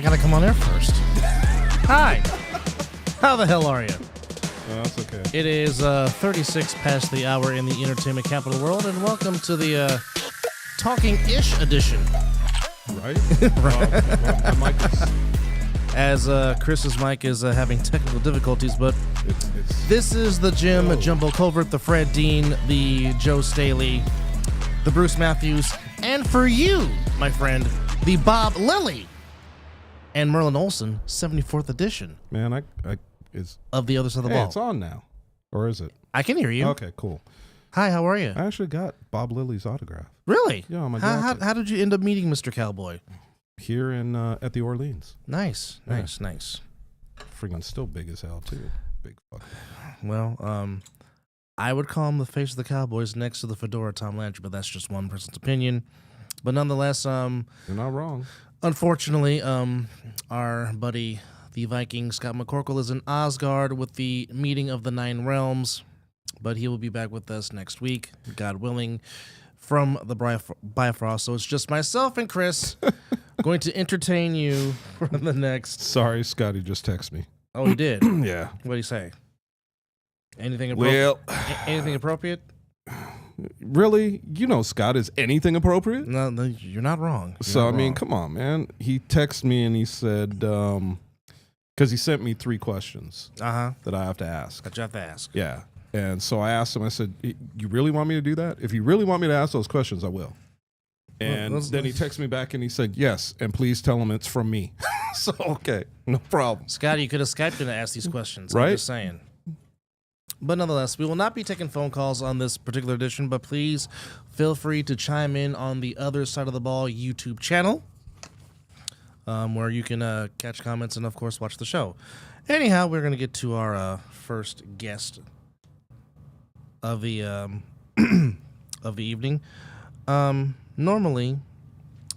gotta come on air first. Hi. How the hell are you? That's okay. It is 36 past the hour in the entertainment capital world, and welcome to the Talking-ish edition. Right? Well, my mic is... As Chris's mic is having technical difficulties, but It's this is the Jim Jumbo Colbert, the Fred Dean, the Joe Staley, the Bruce Matthews, and for you, my friend, the Bob Lilly and Merlin Olsen 74th edition Man, it's... of The Other Side of the Hey, Ball. it's on now. Or is it? I can hear you. Okay, cool. Hi, how are you? I actually got Bob Lilly's autograph. Really? Yeah, on my how, jacket. how did you end up meeting Mr. Cowboy? Here in at the Orleans. Nice. Yeah. Freaking still big as hell, too. Big fucker. Well, I would call him the face of the Cowboys next to the fedora Tom Landry, but that's just one person's opinion. But nonetheless, You're not wrong. unfortunately, our buddy, the Viking, Scott McCorkle, is in Asgard with the meeting of the Nine Realms, but he will be back with us next week, God willing, from the Bifrost. So it's just myself and Chris going to entertain you for the next... Sorry, Scotty just texted me. Oh, he did? Yeah. What did he say? Anything appropriate? Well, Anything appropriate? really? You know Scott is anything appropriate? No, you're not wrong. You're So, not I mean, wrong. come on, man. He texted me and he said, because he sent me 3 questions Uh-huh. that I have to ask. That you have to ask. Yeah. And so I asked him, I said, you really want me to do that? If you really want me to ask those questions, I will. And then he texted me back and he said, yes, and please tell him it's from me. So, okay, no problem. Scotty, you could have Skyped in to ask these questions. Right? I'm just saying. But nonetheless, we will not be taking phone calls on this particular edition, but please feel free to chime in on the Other Side of the Ball YouTube channel, where you can catch comments and, of course, watch the show. Anyhow, we're going to get to our first guest of the of the evening. Normally,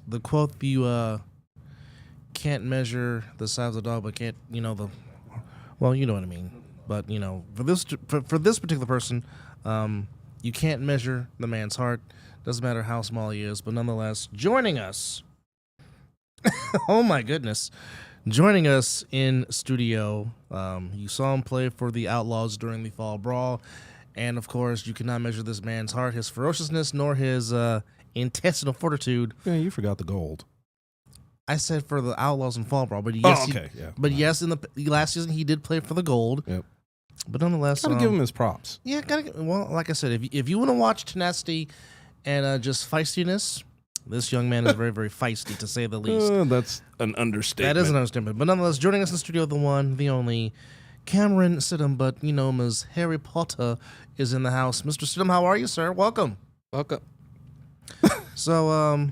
the quote, you can't measure the size of the dog, but can't, you know what I mean. But, you know, for this particular person, you can't measure the man's heart. Doesn't matter how small he is. But nonetheless, joining us, oh my goodness, joining us in studio, you saw him play for the Outlaws during the Fall Brawl. And, of course, you cannot measure this man's heart, his ferociousness, nor his intestinal fortitude. Yeah, you forgot the gold. I said for the Outlaws and Fall Brawl, but yes, Yeah. But yes, in the last season he did play for the gold. Yep. But nonetheless, Gotta give him his props. Yeah, well, like I said, if you want to watch tenacity and just feistiness, this young man is very, very feisty to say the least. That's an understatement. That is an understatement. But nonetheless, joining us in the studio, the one, the only, Camren Sidhom, but you know him as Harry Potter, is in the house. Mr. Sidhom, how are you, sir? Welcome. Welcome. So, A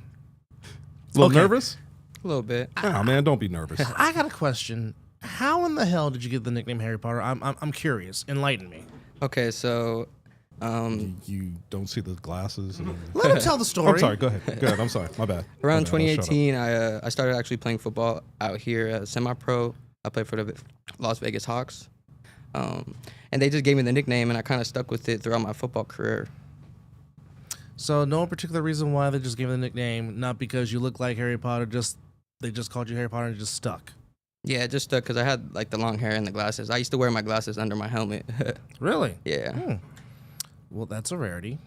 little nervous? A little bit. Oh man, don't be nervous. I got a question. How in the hell did you get the nickname Harry Potter? I'm curious. Enlighten me. Okay, so You don't see the glasses. Let him tell the story. I'm sorry. Go ahead. Go ahead. I'm sorry. My bad. around My bad. I'll shut up. 2018, I started actually playing football out here, semi-pro. I played for the Las Vegas Hawks, and they just gave me the nickname, and I kind of stuck with it throughout my football career. So no particular reason why they just gave you the nickname, not because you look like Harry Potter, they just called you Harry Potter and just stuck. Yeah, just because I had like the long hair and the glasses. I used to wear my glasses under my helmet. Really? Yeah. Well, that's a rarity.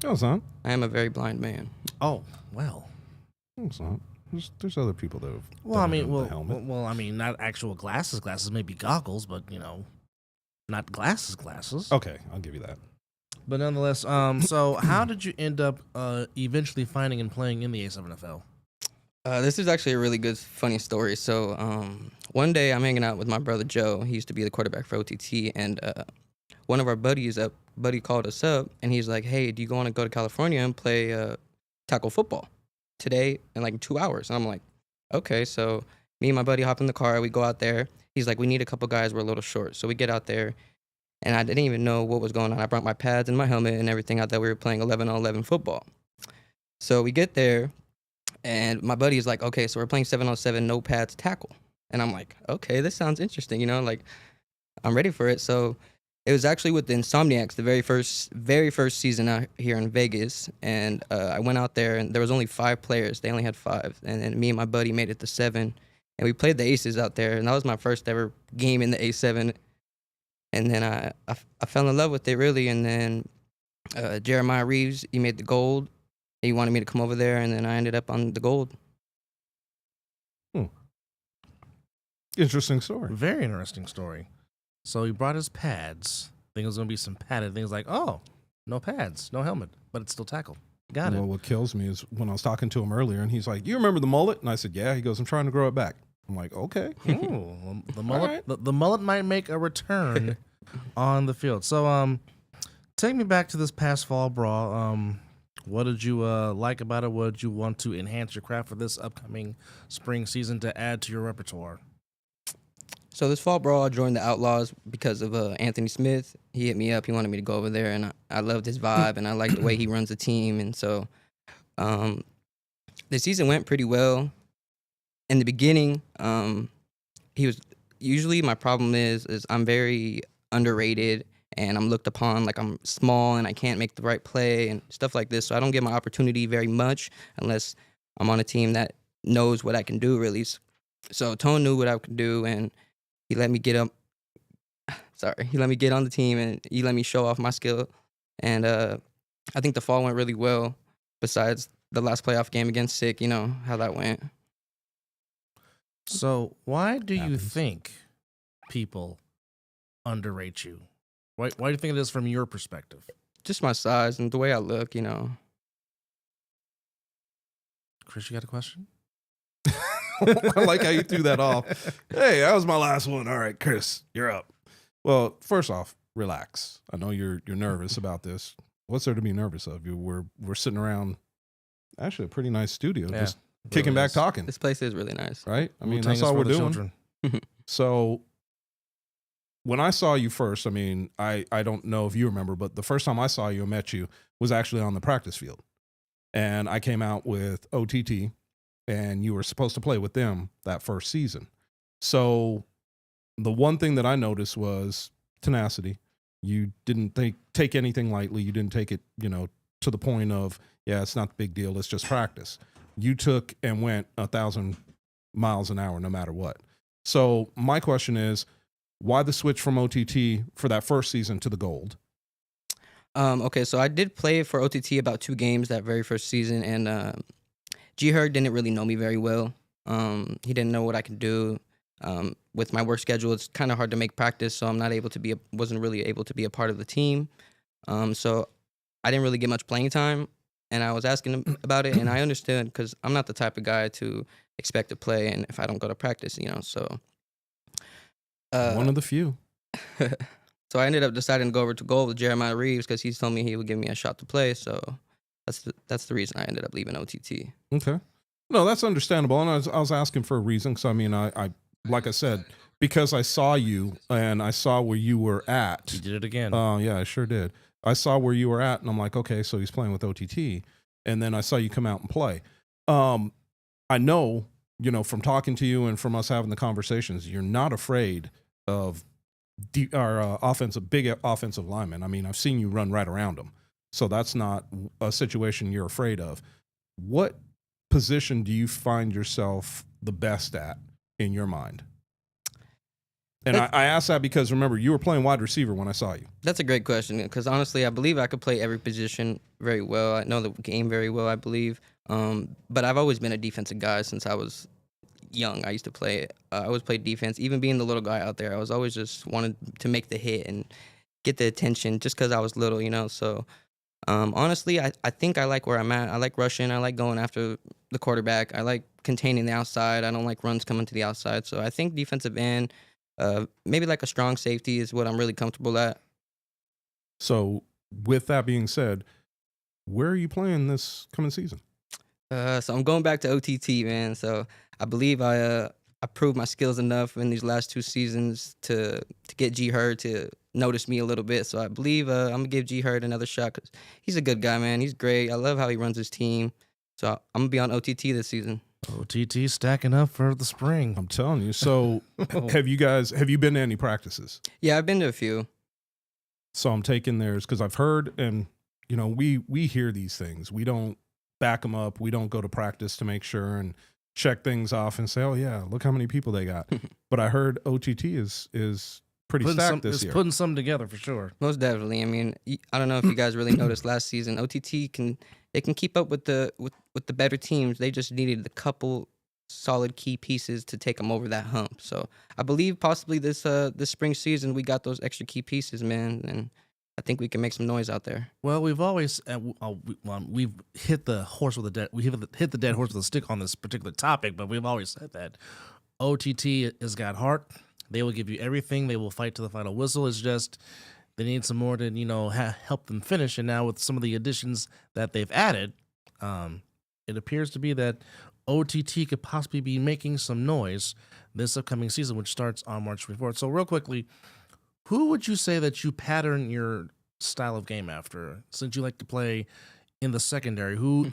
No, it's not. I am a very blind man. Oh, well. No, it's not. There's other people that have. Well, I done it mean, with the helmet. well, I mean, not actual glasses. Glasses may be goggles, but you know, not glasses. Okay, I'll give you that. But nonetheless, so how did you end up eventually finding and playing in the A7FL? This is actually a really good, funny story. So one day I'm hanging out with my brother Joe. He used to be the quarterback for OTT, and one of our buddy called us up, and he's like, "Hey, do you want to go to California and play tackle football today in like 2 hours?" And I'm like, "Okay." So me and my buddy hop in the car. We go out there. He's like, "We need a couple guys. We're a little short." So we get out there, and I didn't even know what was going on. I brought my pads and my helmet and everything. I thought we were playing 11-on-11 football. So we get there. And my buddy is like, "Okay, so we're playing 7-on-7, no pads, tackle." And I'm like, "Okay, this sounds interesting, you know, like I'm ready for it." So it was actually with the Insomniacs, the very first season out here in Vegas. And I went out there and there was only 5 players. They only had 5. And then me and my buddy made it to 7. and we played the Aces out there, and that was my first ever game in the A7. And then I fell in love with it really, and then Jeremiah Reeves, he made the gold. He wanted me to come over there, and then I ended up on the gold. Interesting story. Very interesting story. So he brought his pads. I think it was going to be some padded things like, oh, no pads, no helmet, but it's still tackle. Got it. Well, what kills me is when I was talking to him earlier, and he's like, "You remember the mullet?" And I said, "Yeah." He goes, "I'm trying to grow it back." I'm like, "Okay." Ooh, the mullet, right. the mullet might make a return on the field. So, take me back to this past fall brawl. What did you like about it? What did you want to enhance your craft for this upcoming spring season to add to your repertoire? So this fall brawl, I joined the Outlaws because of Anthony Smith. He hit me up. He wanted me to go over there, and I loved his vibe, and I liked the way he runs the team. And so the season went pretty well. In the beginning, he was usually my problem is I'm very underrated, and I'm looked upon like I'm small and I can't make the right play and stuff like this. So I don't get my opportunity very much unless I'm on a team that knows what I can do, really. So Tone knew what I could do, and he let me get up. He let me get on the team, and he let me show off my skill. And I think the fall went really well. Besides the last playoff game against Sick, you know how that went. So why do you think people underrate you? Why do you think it is from your perspective? Just my size and the way I look, you know. Chris, you got a question? I like how you threw that off. Hey, that was my last one. All right, Chris, you're up. Well, first off, relax. I know you're nervous about this. What's there to be nervous of? We're sitting around, actually a pretty nice studio, just kicking back, talking. This place is really nice, right? I mean, that's all we're doing. Children. So when I saw you first, I mean, I don't know if you remember, but the first time I saw you and met you was actually on the practice field, and I came out with OTT. And you were supposed to play with them that first season. So the one thing that I noticed was tenacity. You didn't take anything lightly. You didn't take it, to the point of, yeah, it's not the big deal. It's just practice. You took and went 1,000 miles an hour no matter what. So my question is, why the switch from OTT for that first season to the gold? Okay, so I did play for OTT about 2 games that very first season, and G-Herd didn't really know me very well. He didn't know what I could do. With my work schedule, it's kind of hard to make practice, so I'm wasn't really able to be a part of the team. So I didn't really get much playing time, and I was asking him about it, and I understood because I'm not the type of guy to expect to play, and if I don't go to practice, so. One of the few. So I ended up deciding to go over to gold with Jeremiah Reeves because he told me he would give me a shot to play, so that's the reason I ended up leaving OTT. Okay. No, that's understandable. And I was asking for a reason. So, I mean, I like I said, because I saw you and I saw where you were at. You did it again. Yeah, I sure did. I saw where you were at, and I'm like, okay, so he's playing with OTT. And then I saw you come out and play. I know, from talking to you and from us having the conversations, you're not afraid of big offensive linemen. I mean, I've seen you run right around them. So that's not a situation you're afraid of. What position do you find yourself the best at in your mind? And I ask that because, remember, you were playing wide receiver when I saw you. That's a great question because, honestly, I believe I could play every position very well. I know the game very well, I believe. But I've always been a defensive guy since I was young. I used to play. I always played defense. Even being the little guy out there, I was always just wanted to make the hit and get the attention just because I was little, So honestly, I think I like where I'm at. I like rushing. I like going after the quarterback. I like containing the outside. I don't like runs coming to the outside. So I think defensive end, maybe like a strong safety is what I'm really comfortable at. So with that being said, where are you playing this coming season? So I'm going back to OTT, man. So I believe I proved my skills enough in these last 2 seasons to get G-Herd to notice me a little bit. So I believe I'm going to give G-Herd another shot because he's a good guy, man. He's great. I love how he runs his team. So I'm going to be on OTT this season. OTT stacking up for the spring. I'm telling you. So have you been to any practices? Yeah, I've been to a few. So I'm taking theirs because I've heard, and, we hear these things. We don't back them up. We don't go to practice to make sure. And check things off and say, oh yeah, look how many people they got. But I heard OTT is pretty stacked this year. Putting some together for sure. Most definitely. I mean, I don't know if you guys really noticed last season. OTT can keep up with the better teams. They just needed a couple solid key pieces to take them over that hump. So I believe possibly this spring season we got those extra key pieces, man, and I think we can make some noise out there. Well, we've always we've hit the horse with hit the dead horse with a stick on this particular topic, but we've always said that OTT has got heart. They will give you everything. They will fight to the final whistle. It's just they need some more to help them finish. And now with some of the additions that they've added, it appears to be that OTT could possibly be making some noise this upcoming season, which starts on March 24th. So real quickly, who would you say that you pattern your style of game after, since you like to play in the secondary? Who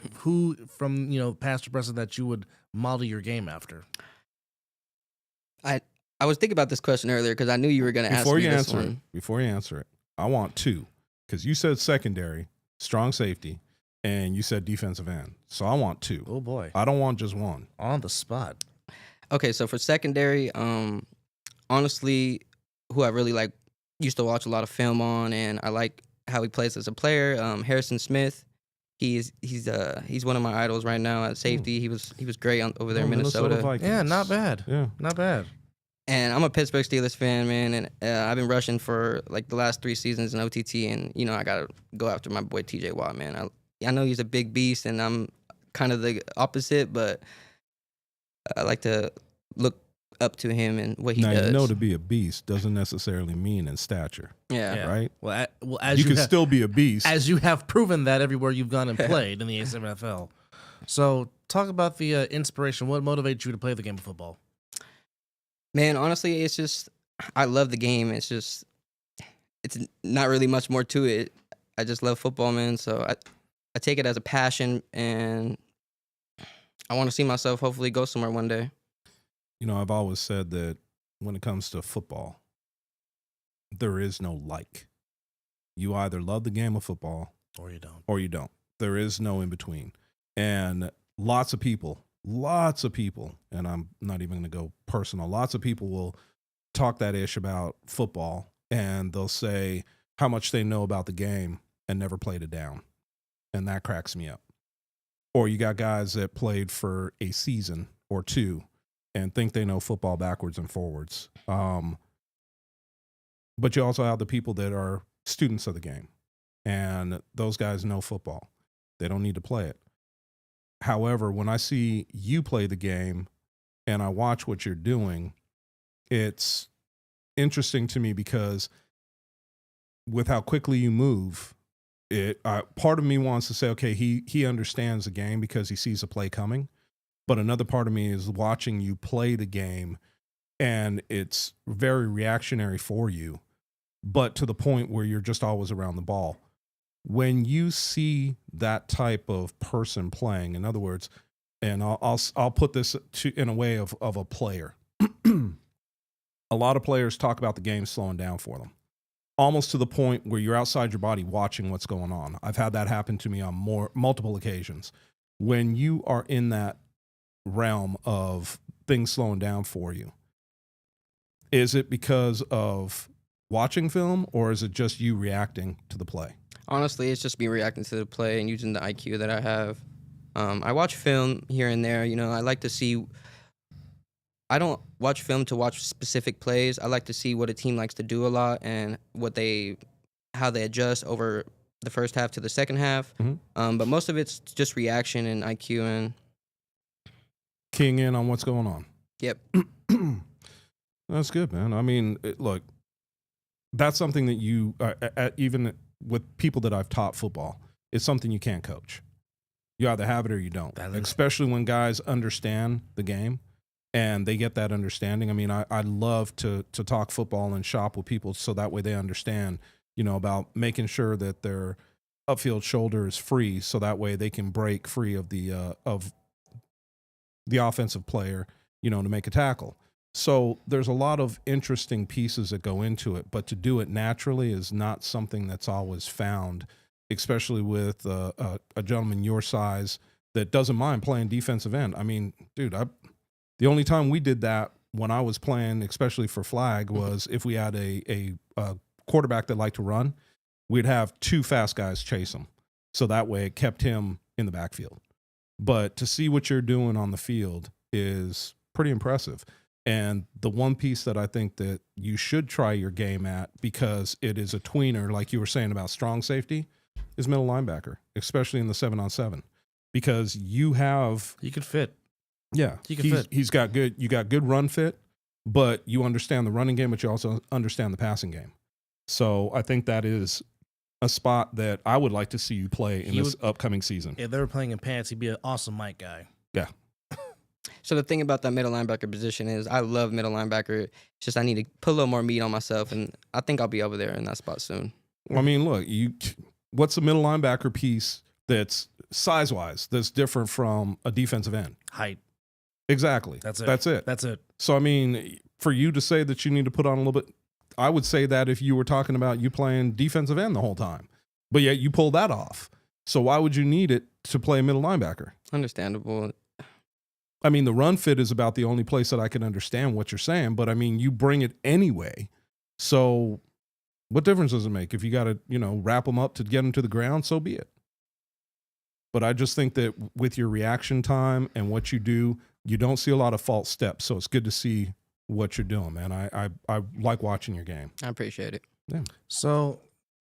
from past or present that you would model your game after? I was thinking about this question earlier because I knew you were going to ask me this one. Before you answer it, I want two, because you said secondary, strong safety, and you said defensive end. So I want two. Oh boy, I don't want just one. On the spot. Okay, so for secondary, honestly, who I really used to watch a lot of film on, and I like how he plays as a player. Harrison Smith, he's one of my idols right now at safety. He was great over there in Minnesota. Yeah, not bad. Yeah, not bad. And I'm a Pittsburgh Steelers fan, man, and I've been rushing for the last 3 seasons in OTT, and I gotta go after my boy TJ Watt, man. I know he's a big beast, and I'm kind of the opposite, but I like to look up to him and what he does. Now, to be a beast doesn't necessarily mean in stature. Yeah. Right? Well, as you can still be a beast. As you have proven that everywhere you've gone and played in the ASMFL. So talk about the inspiration. What motivates you to play the game of football? Man, honestly, it's just, I love the game. It's not really much more to it. I just love football, man. So I take it as a passion, and I want to see myself hopefully go somewhere one day. I've always said that when it comes to football, there is no like. You either love the game of football or you don't. Or you don't. There is no in between. And lots of people, and I'm not even going to go personal, lots of people will talk that ish about football, and they'll say how much they know about the game and never played it down. And that cracks me up. Or you got guys that played for a season or two and think they know football backwards and forwards. But you also have the people that are students of the game, and those guys know football. They don't need to play it. However, when I see you play the game and I watch what you're doing, it's interesting to me because with how quickly you move, part of me wants to say, okay, he understands the game because he sees a play coming. But another part of me is watching you play the game, and it's very reactionary for you, but to the point where you're just always around the ball. When you see that type of person playing, in other words, and I'll put this in a way of a player. A lot of players talk about the game slowing down for them, almost to the point where you're outside your body watching what's going on. I've had that happen to me on multiple occasions. When you are in that realm of things slowing down for you, is it because of watching film, or is it just you reacting to the play? Honestly, it's just me reacting to the play and using the IQ that I have. I watch film here and there. I like to see. I don't watch film to watch specific plays. I like to see what a team likes to do a lot and how they adjust over the first half to the second half. Mm-hmm. But most of it's just reaction and IQ and keying in on what's going on. Yep. That's good, man. I mean, look, that's something that you, even with people that I've taught football, it's something you can't coach. You either have it or you don't, especially when guys understand the game and they get that understanding. I mean, I love to talk football and shop with people so that way they understand, about making sure that their upfield shoulder is free so that way they can break free of the offensive player, to make a tackle. So there's a lot of interesting pieces that go into it, but to do it naturally is not something that's always found, especially with a gentleman your size that doesn't mind playing defensive end. I mean, dude, The only time we did that when I was playing, especially for flag, was if we had a quarterback that liked to run, we'd have 2 fast guys chase him. So that way it kept him in the backfield. But to see what you're doing on the field is pretty impressive. And the one piece that I think that you should try your game at, because it is a tweener, like you were saying about strong safety, is middle linebacker, especially in the 7-on-7, because you can fit. Yeah, he can fit. He's got good. You got good run fit, but you understand the running game, but you also understand the passing game. So I think that is a spot that I would like to see you play in this upcoming season. If they were playing in pants, he'd be an awesome Mike guy. Yeah. So the thing about that middle linebacker position is I love middle linebacker. It's just I need to put a little more meat on myself, and I think I'll be over there in that spot soon. I mean, look, what's a middle linebacker piece that's size-wise that's different from a defensive end? Height. Exactly. That's it. That's it. So, I mean, for you to say that you need to put on a little bit, I would say that if you were talking about you playing defensive end the whole time, but yet you pull that off. So why would you need it to play middle linebacker? Understandable. I mean, the run fit is about the only place that I can understand what you're saying, but I mean, you bring it anyway. So what difference does it make? If you got to, wrap them up to get them to the ground, so be it. But I just think that with your reaction time and what you do, you don't see a lot of false steps. So it's good to see what you're doing, man. I like watching your game. I appreciate it. Yeah. So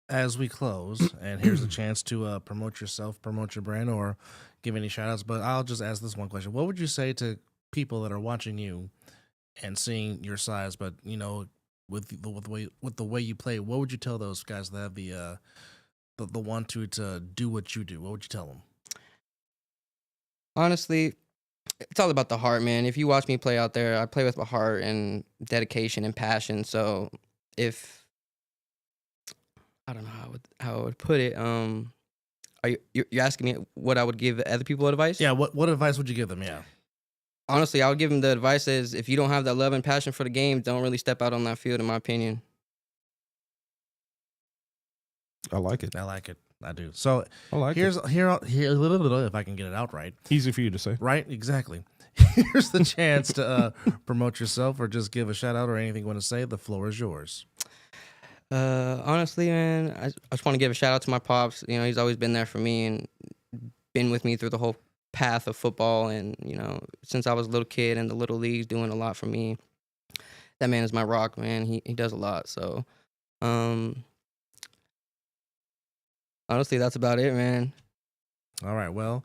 as we close, and here's a chance to promote yourself, promote your brand, or give any shout outs, but I'll just ask this one question. What would you say to people that are watching you and seeing your size, but with the way you play, what would you tell those guys that have the want to do what you do? What would you tell them? Honestly, it's all about the heart, man. If you watch me play out there, I play with my heart and dedication and passion. So if I don't know how I would put it, you're asking me what I would give other people advice? Yeah, what advice would you give them? Yeah. Honestly, I would give them the advice is if you don't have that love and passion for the game, don't really step out on that field, in my opinion. I like it. I do. So I like here if I can get it out right. Easy for you to say. Right, exactly. Here's the chance to promote yourself or just give a shout out or anything you want to say. The floor is yours. Honestly, man, I just want to give a shout out to my pops. He's always been there for me and been with me through the whole path of football. And, since I was a little kid in the little leagues, doing a lot for me. That man is my rock, man. He does a lot. So, honestly, that's about it, man. All right. Well,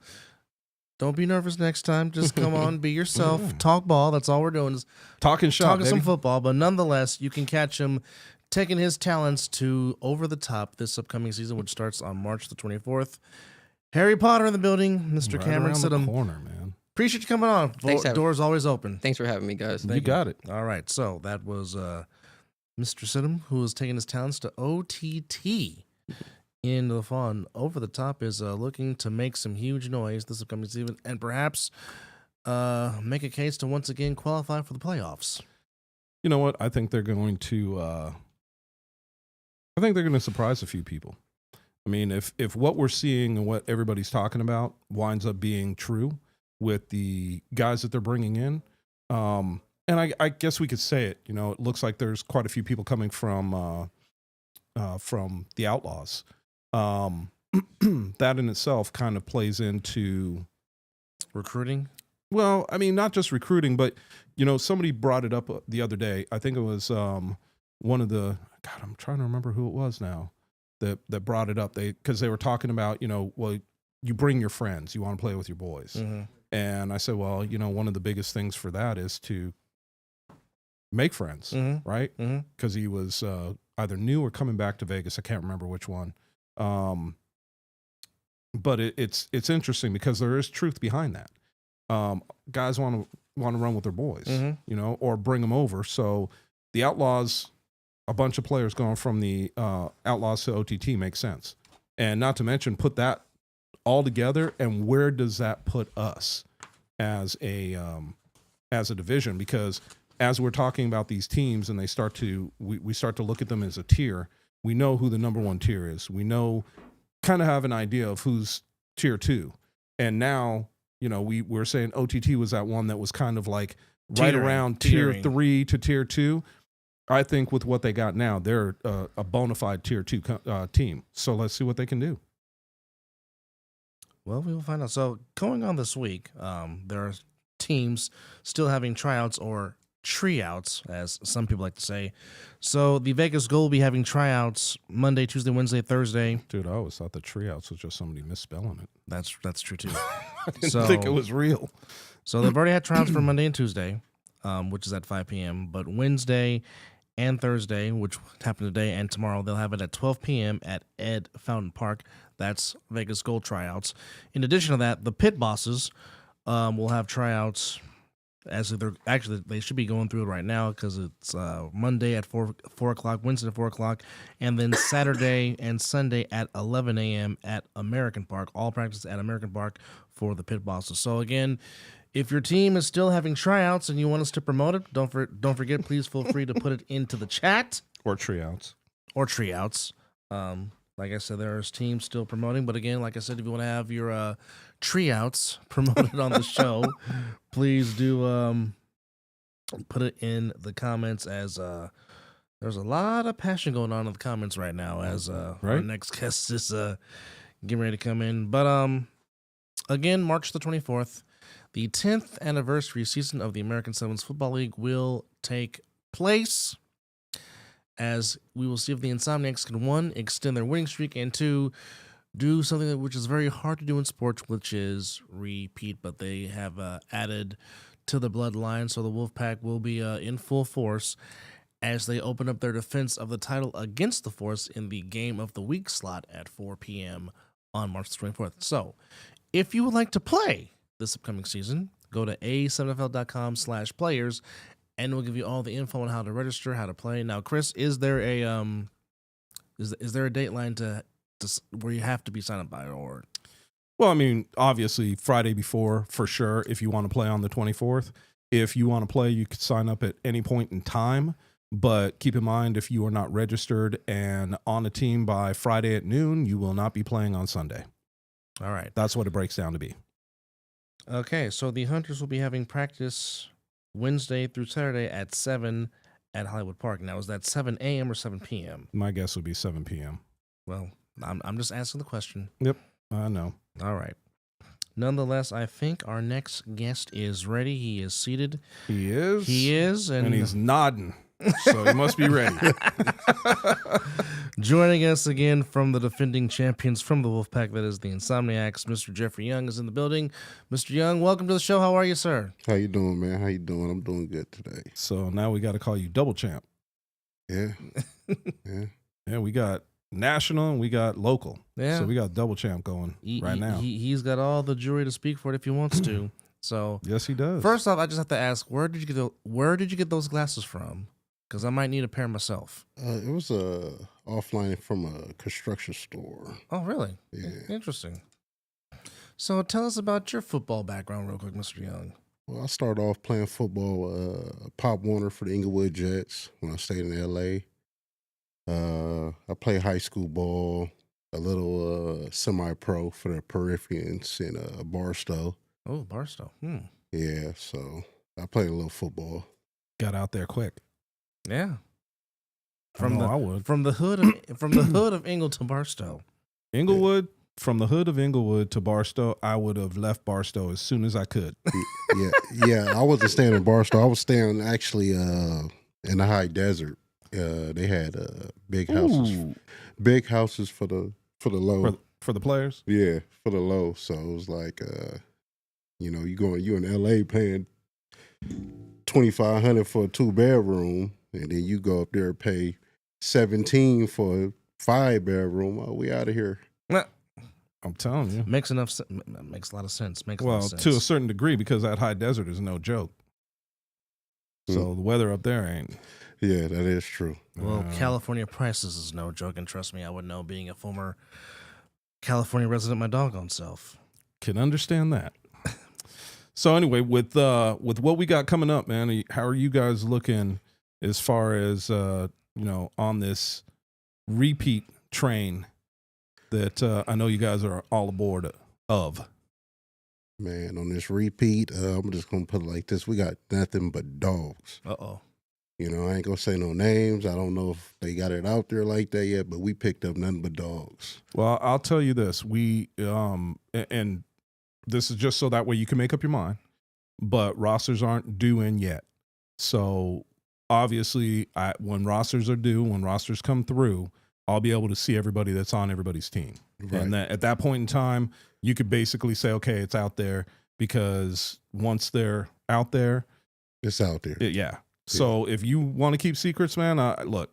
don't be nervous next time. Just come on, be yourself, Yeah. Talk ball. That's all we're doing is Talking some football. But nonetheless, you can catch him taking his talents to over the top this upcoming season, which starts on March the 24th. Harry Potter in the building, Mr. Right Camren around the Sidhom. corner, man. Appreciate you coming on. Doors always open. Thanks for having me, guys. You got it. All right. So that was Mr. Sidhom, who is taking his talents to OTT. In the fun, Over the Top is looking to make some huge noise this upcoming season and perhaps make a case to once again qualify for the playoffs. You know what? I think they're going to surprise a few people. I mean, if what we're seeing and what everybody's talking about winds up being true with the guys that they're bringing in, and I guess we could say it. It looks like there's quite a few people coming from the Outlaws. That in itself kind of plays into recruiting. Well, I mean, not just recruiting, but somebody brought it up the other day. I think it was one of the I'm trying to remember who it was now that brought it up. Because they were talking about well, you bring your friends, you want to play with your boys, and I said, well, one of the biggest things for that is to make friends, right? Because he was either new or coming back to Vegas. I can't remember which one. But it's interesting because there is truth behind that. Guys want to run with their boys, or bring them over. So the Outlaws, a bunch of players going from the Outlaws to OTT makes sense. And not to mention put that all together. And where does that put us as a division? Because as we're talking about these teams and we start to look at them as a tier, we know who the number one tier is. We kind of have an idea of who's tier 2. And now, we're saying OTT was that one that was kind of like right around tier teetering. 3 to tier 2. I think with what they got now, they're a bona fide tier 2 team. So let's see what they can do. Well, we will find out. So going on this week, there are teams still having tryouts or tree-outs, as some people like to say. So the Vegas Gold will be having tryouts Monday, Tuesday, Wednesday, Thursday. Dude, I always thought the treeouts was just somebody misspelling it. That's true too. I didn't think it was real. So they've already had tryouts for Monday and Tuesday, which is at 5 p.m. But Wednesday and Thursday, which happened today and tomorrow, they'll have it at 12 p.m. at Ed Fountain Park. That's Vegas Gold tryouts. In addition to that, the pit bosses will have tryouts. They should be going through it right now because it's Monday at 4 o'clock, Wednesday at 4 o'clock, and then Saturday and Sunday at 11 a.m. at American Park. All practice at American Park for the pit bosses. So again, if your team is still having tryouts and you want us to promote it, don't forget. Please feel free to put it into the chat Or treeouts. Like I said, there's teams still promoting, but again, like I said, if you want to have your tree-outs promoted on the show, please do put it in the comments. As there's a lot of passion going on in the comments right now as our next guest is getting ready to come in. But again, March the 24th, the 10th anniversary season of the American Sevens Football League will take place, as we will see if the Insomniacs can, 1, extend their winning streak, and 2, do something which is very hard to do in sports, which is repeat. But they have added to the bloodline, so the Wolfpack will be in full force as they open up their defense of the title against the Force in the Game of the Week slot at 4 p.m. on March the 24th. So if you would like to play this upcoming season, go to a7fl.com/players, and we'll give you all the info on how to register, how to play. Now, Chris, is there a is there a dateline to where you have to be signed up by, or? Well, I mean, obviously Friday before for sure. If you want to play on the 24th, if you want to play, you could sign up at any point in time. But keep in mind, if you are not registered and on a team by Friday at noon, you will not be playing on Sunday. All right, that's what it breaks down to be. Okay, so the Hunters will be having practice Wednesday through Saturday at 7 at Hollywood Park. Now, is that 7 a.m. or 7 p.m.? My guess would be 7 p.m. Well, I'm just asking the question. Yep, I know. All right. Nonetheless, I think our next guest is ready. He is seated. He is? He is. And he's nodding, so he must be ready. Joining us again from the defending champions from the Wolfpack, that is the Insomniacs, Mr. Jeffrey Young is in the building. Mr. Young, welcome to the show. How are you, sir? How you doing, man? How you doing? I'm doing good today. So now we got to call you double champ. Yeah. Yeah. Yeah, we got national and we got local. Yeah. So we got double champ going right now. He's got all the jury to speak for it if he wants to. So yes, he does. First off, I just have to ask, where did you get those glasses from? Because I might need a pair myself. It was offline from a construction store. Oh, really? Yeah. Interesting. So tell us about your football background real quick, Mr. Young. Well, I started off playing football, Pop Warner for the Inglewood Jets when I stayed in L.A. I played high school ball, a little semi-pro for the Peripherans in Barstow. Oh, Barstow. Yeah, so I played a little football. Got out there quick. Yeah. From the hood of Ingle to Barstow. Inglewood, from the hood of Inglewood to Barstow, I would have left Barstow as soon as I could. Yeah. I wasn't staying in Barstow. I was staying actually in the high desert. They had big houses for the low. For the players? Yeah, for the low. So it was like, you in LA paying $2,500 for a 2-bedroom, and then you go up there and pay $17 for a 5-bedroom. Oh, we out of here. I'm telling you. Makes a lot of sense. To a certain degree, because that high desert is no joke. So the weather up there ain't. Yeah, that is true. Well, California prices is no joke, and trust me, I would know, being a former California resident my doggone self. Can understand that. So anyway, with what we got coming up, man, how are you guys looking as far as on this repeat train that I know you guys are all aboard of? Man, on this repeat, I'm just gonna put it like this: we got nothing but dogs. Uh-oh. You know, I ain't gonna say no names. I don't know if they got it out there like that yet, but we picked up nothing but dogs. Well, I'll tell you this: we and this is just so that way you can make up your mind. But rosters aren't due in yet, so obviously, when rosters are due, when rosters come through, I'll be able to see everybody that's on everybody's team. Right. And at that point in time, you could basically say, okay, it's out there, because once they're out there, It's out there. yeah. So if you want to keep secrets, man, look,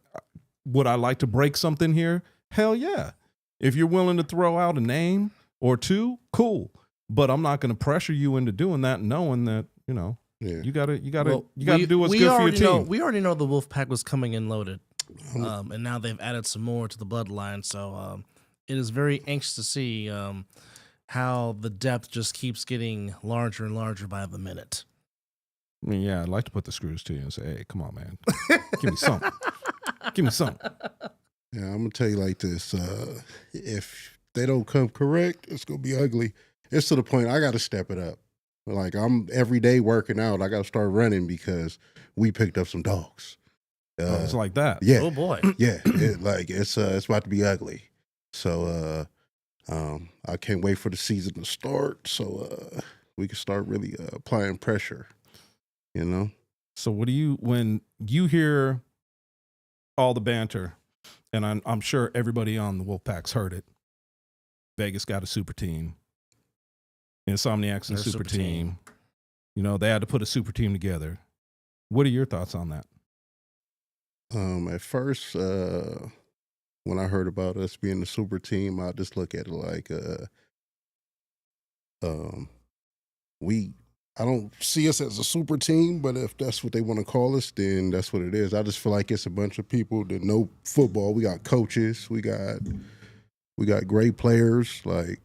would I like to break something here? Hell yeah. If you're willing to throw out a name or two, cool. But I'm not going to pressure you into doing that, knowing that, you know, you gotta do what's good for your team. We already know the Wolfpack was coming in loaded, and now they've added some more to the bloodline. So it is very anxious to see how the depth just keeps getting larger and larger by the minute. I mean, yeah, I'd like to put the screws to you and say, hey, come on, man. Give me something. Give me something. Yeah, I'm gonna tell you like this: if they don't come correct, it's gonna be ugly. It's to the point I got to step it up. Like, I'm every day working out. I got to start running because we picked up some dogs. It's like that. Yeah. Oh boy. Yeah. It's about to be ugly. So I can't wait for the season to start so we can start really applying pressure. You know. So when you hear all the banter, and I'm sure everybody on the Wolfpack's heard it, Vegas got a super team. Insomniac's a super team. You know, they had to put a super team together. What are your thoughts on that? At first, when I heard about us being a super team, I just look at it like I don't see us as a super team, but if that's what they want to call us, then that's what it is. I just feel like it's a bunch of people that know football. We got coaches, we got great players. Like,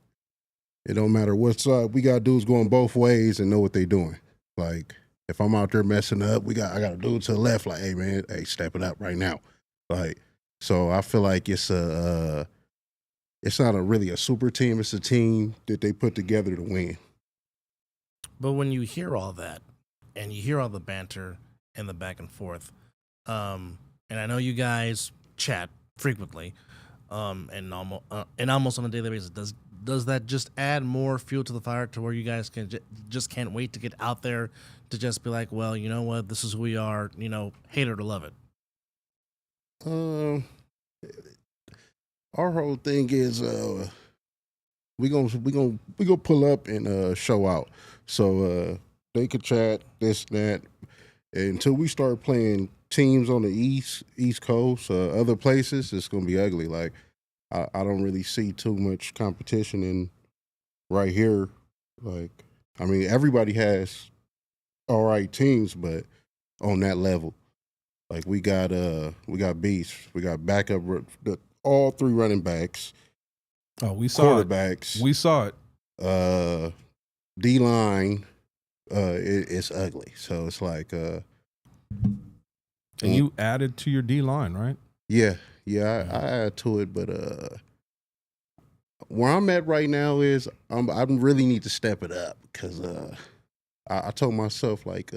it don't matter what side. We got dudes going both ways and know what they doing. Like, if I'm out there messing up, I got a dude to the left, like, hey man, step it up right now. Like, so I feel like it's not really a super team. It's a team that they put together to win. But when you hear all that, and you hear all the banter and the back and forth, and I know you guys chat frequently, and almost on a daily basis, does that just add more fuel to the fire to where you guys can just can't wait to get out there to just be like, well, you know what, this is who we are, you know, hate it or love it? Our whole thing is we gonna pull up and show out. So they could chat this, that, and until we start playing teams on the East Coast, other places, it's gonna be ugly. Like, I don't really see too much competition in right here. Like, I mean, everybody has all right teams, but on that level, like we got beasts. We got backup, all three running backs. Oh, we saw quarterbacks. it. We saw it. D-line, it's ugly. So it's like, and you added to your D-line, right? Yeah, I add to it, but where I'm at right now is I really need to step it up because I told myself, like,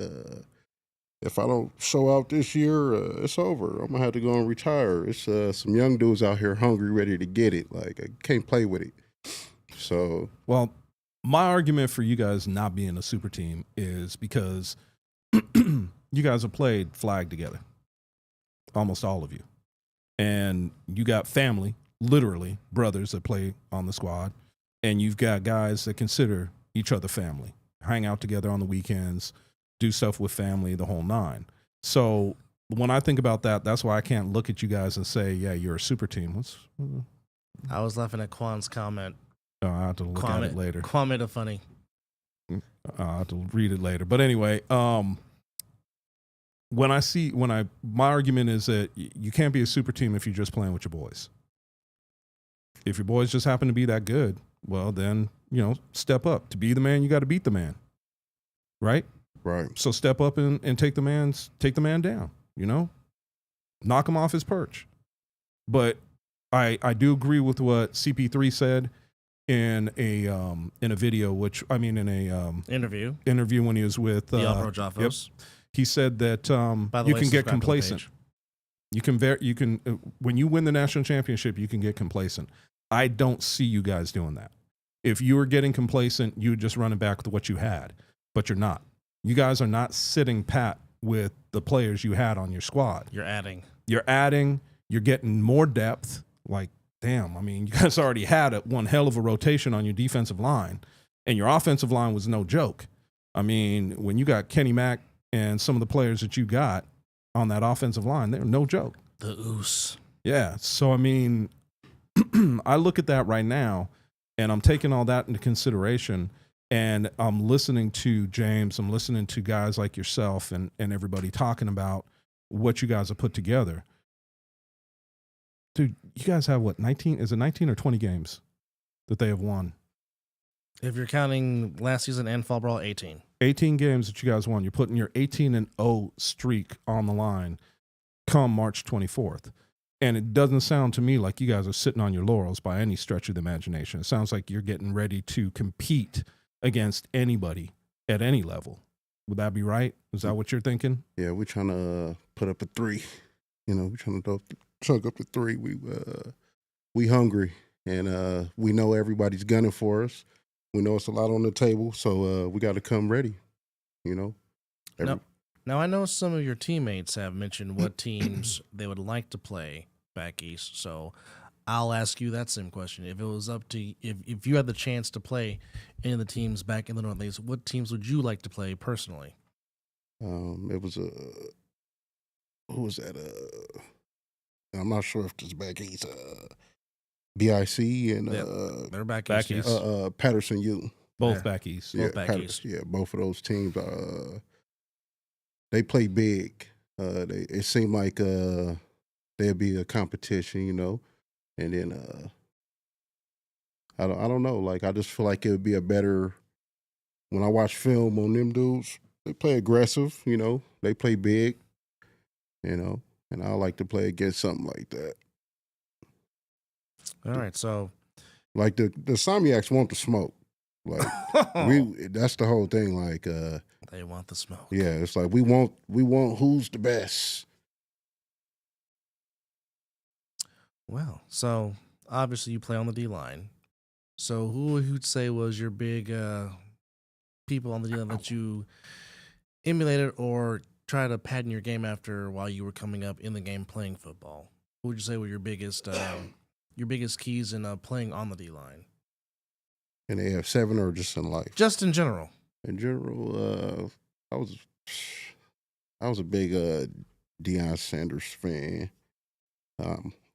if I don't show out this year, it's over. I'm gonna have to go and retire. It's some young dudes out here hungry, ready to get it. Like, I can't play with it. So, well, my argument for you guys not being a super team is because you guys have played flag together, almost all of you. And you got family, literally brothers that play on the squad. And you've got guys that consider each other family, hang out together on the weekends, do stuff with family, the whole nine. So when I think about that, that's why I can't look at you guys and say, yeah, you're a super team. I was laughing at Quan's comment. I have to look at it later. Quan made it funny. I have to read it later. But anyway, my argument is that you can't be a super team if you're just playing with your boys. If your boys just happen to be that good, well, then, you know, step up. To be the man, you got to beat the man. Right? Right. So step up and take the man down, you know? Knock him off his perch. But I do agree with what CP3 said, in a video, which I mean in a interview when he was with the Alvaro Jaffos. Yep, he said that By the you way, can get subscribe to the complacent. page. You can when you win the national championship, you can get complacent. I don't see you guys doing that. If you were getting complacent, you would just run it back with what you had, but you're not. You guys are not sitting pat with the players you had on your squad. You're adding. You're getting more depth. Like, damn, I mean, you guys already had one hell of a rotation on your defensive line, and your offensive line was no joke. I mean, when you got Kenny Mack and some of the players that you got on that offensive line, they're no joke. The oos. Yeah. So, I mean, I look at that right now, and I'm taking all that into consideration, and I'm listening to James. I'm listening to guys like yourself and everybody talking about what you guys have put together. Dude, you guys have what, 19? Is it 19 or 20 games that they have won? If you're counting last season and fall brawl, 18. 18 games that you guys won. You're putting your 18-0 streak on the line come March 24th. And it doesn't sound to me like you guys are sitting on your laurels by any stretch of the imagination. It sounds like you're getting ready to compete against anybody at any level. Would that be right? Is that what you're thinking? Yeah, we're trying to put up a 3. You know, we're trying to chunk up the 3. We hungry, and we know everybody's gunning for us. We know it's a lot on the table, so we got to come ready. You know. Now I know some of your teammates have mentioned what teams they would like to play back east. So I'll ask you that same question. If it was up to if you had the chance to play any of the teams back in the Northeast, what teams would you like to play personally? It was who was that? I'm not sure if it's back east. BIC and they're back east. Yes. Patterson U. Both back east. Both back east. Yeah, both of those teams. They play big. It seemed like there'd be a competition, you know. And then I don't know. Like, I just feel like it would be a better. When I watch film on them dudes, they play aggressive, you know. They play big, you know. And I like to play against something like that. All right, so like the Somniacs want the smoke. Like that's the whole thing. Like they want the smoke. Yeah, it's like we want who's the best. Well, so obviously you play on the D line. So who would you say was your big people on the D line that you emulated or try to pattern your game after while you were coming up in the game playing football? Who would you say were your biggest keys in playing on the D line? In AF7 or just in life? Just in general. In general, I was a big Deion Sanders fan,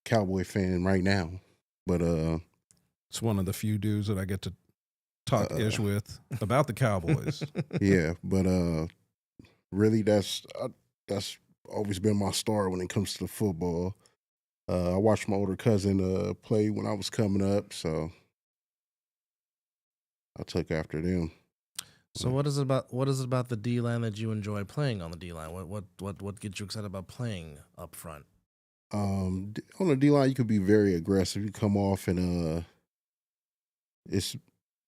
Cowboy fan right now. But it's one of the few dudes that I get to talk ish with about the Cowboys. Yeah, but really, that's always been my star when it comes to the football. I watched my older cousin play when I was coming up, so I took after them. So what is it about the D line that you enjoy playing on the D line? What gets you excited about playing up front? On the D line, you could be very aggressive. You come off and it's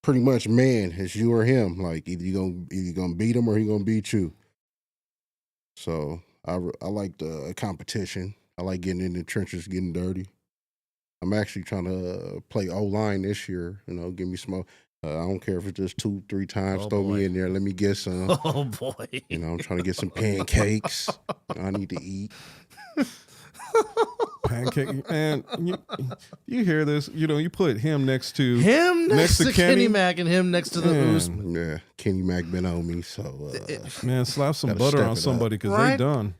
pretty much man. It's you or him. Like either you gonna beat him or he gonna beat you. So I like the competition. I like getting in the trenches, getting dirty. I'm actually trying to play O-line this year. You know, give me some. I don't care if it's just 2-3 times. Throw me in there. Let me get some. Oh boy! You know, I'm trying to get some pancakes. I need to eat. Pancake, man. You hear this? You know, you put him next to Kenny Mack and him next to the Oos. Yeah, Kenny Mack been on me, so man, slap some butter on somebody because they done.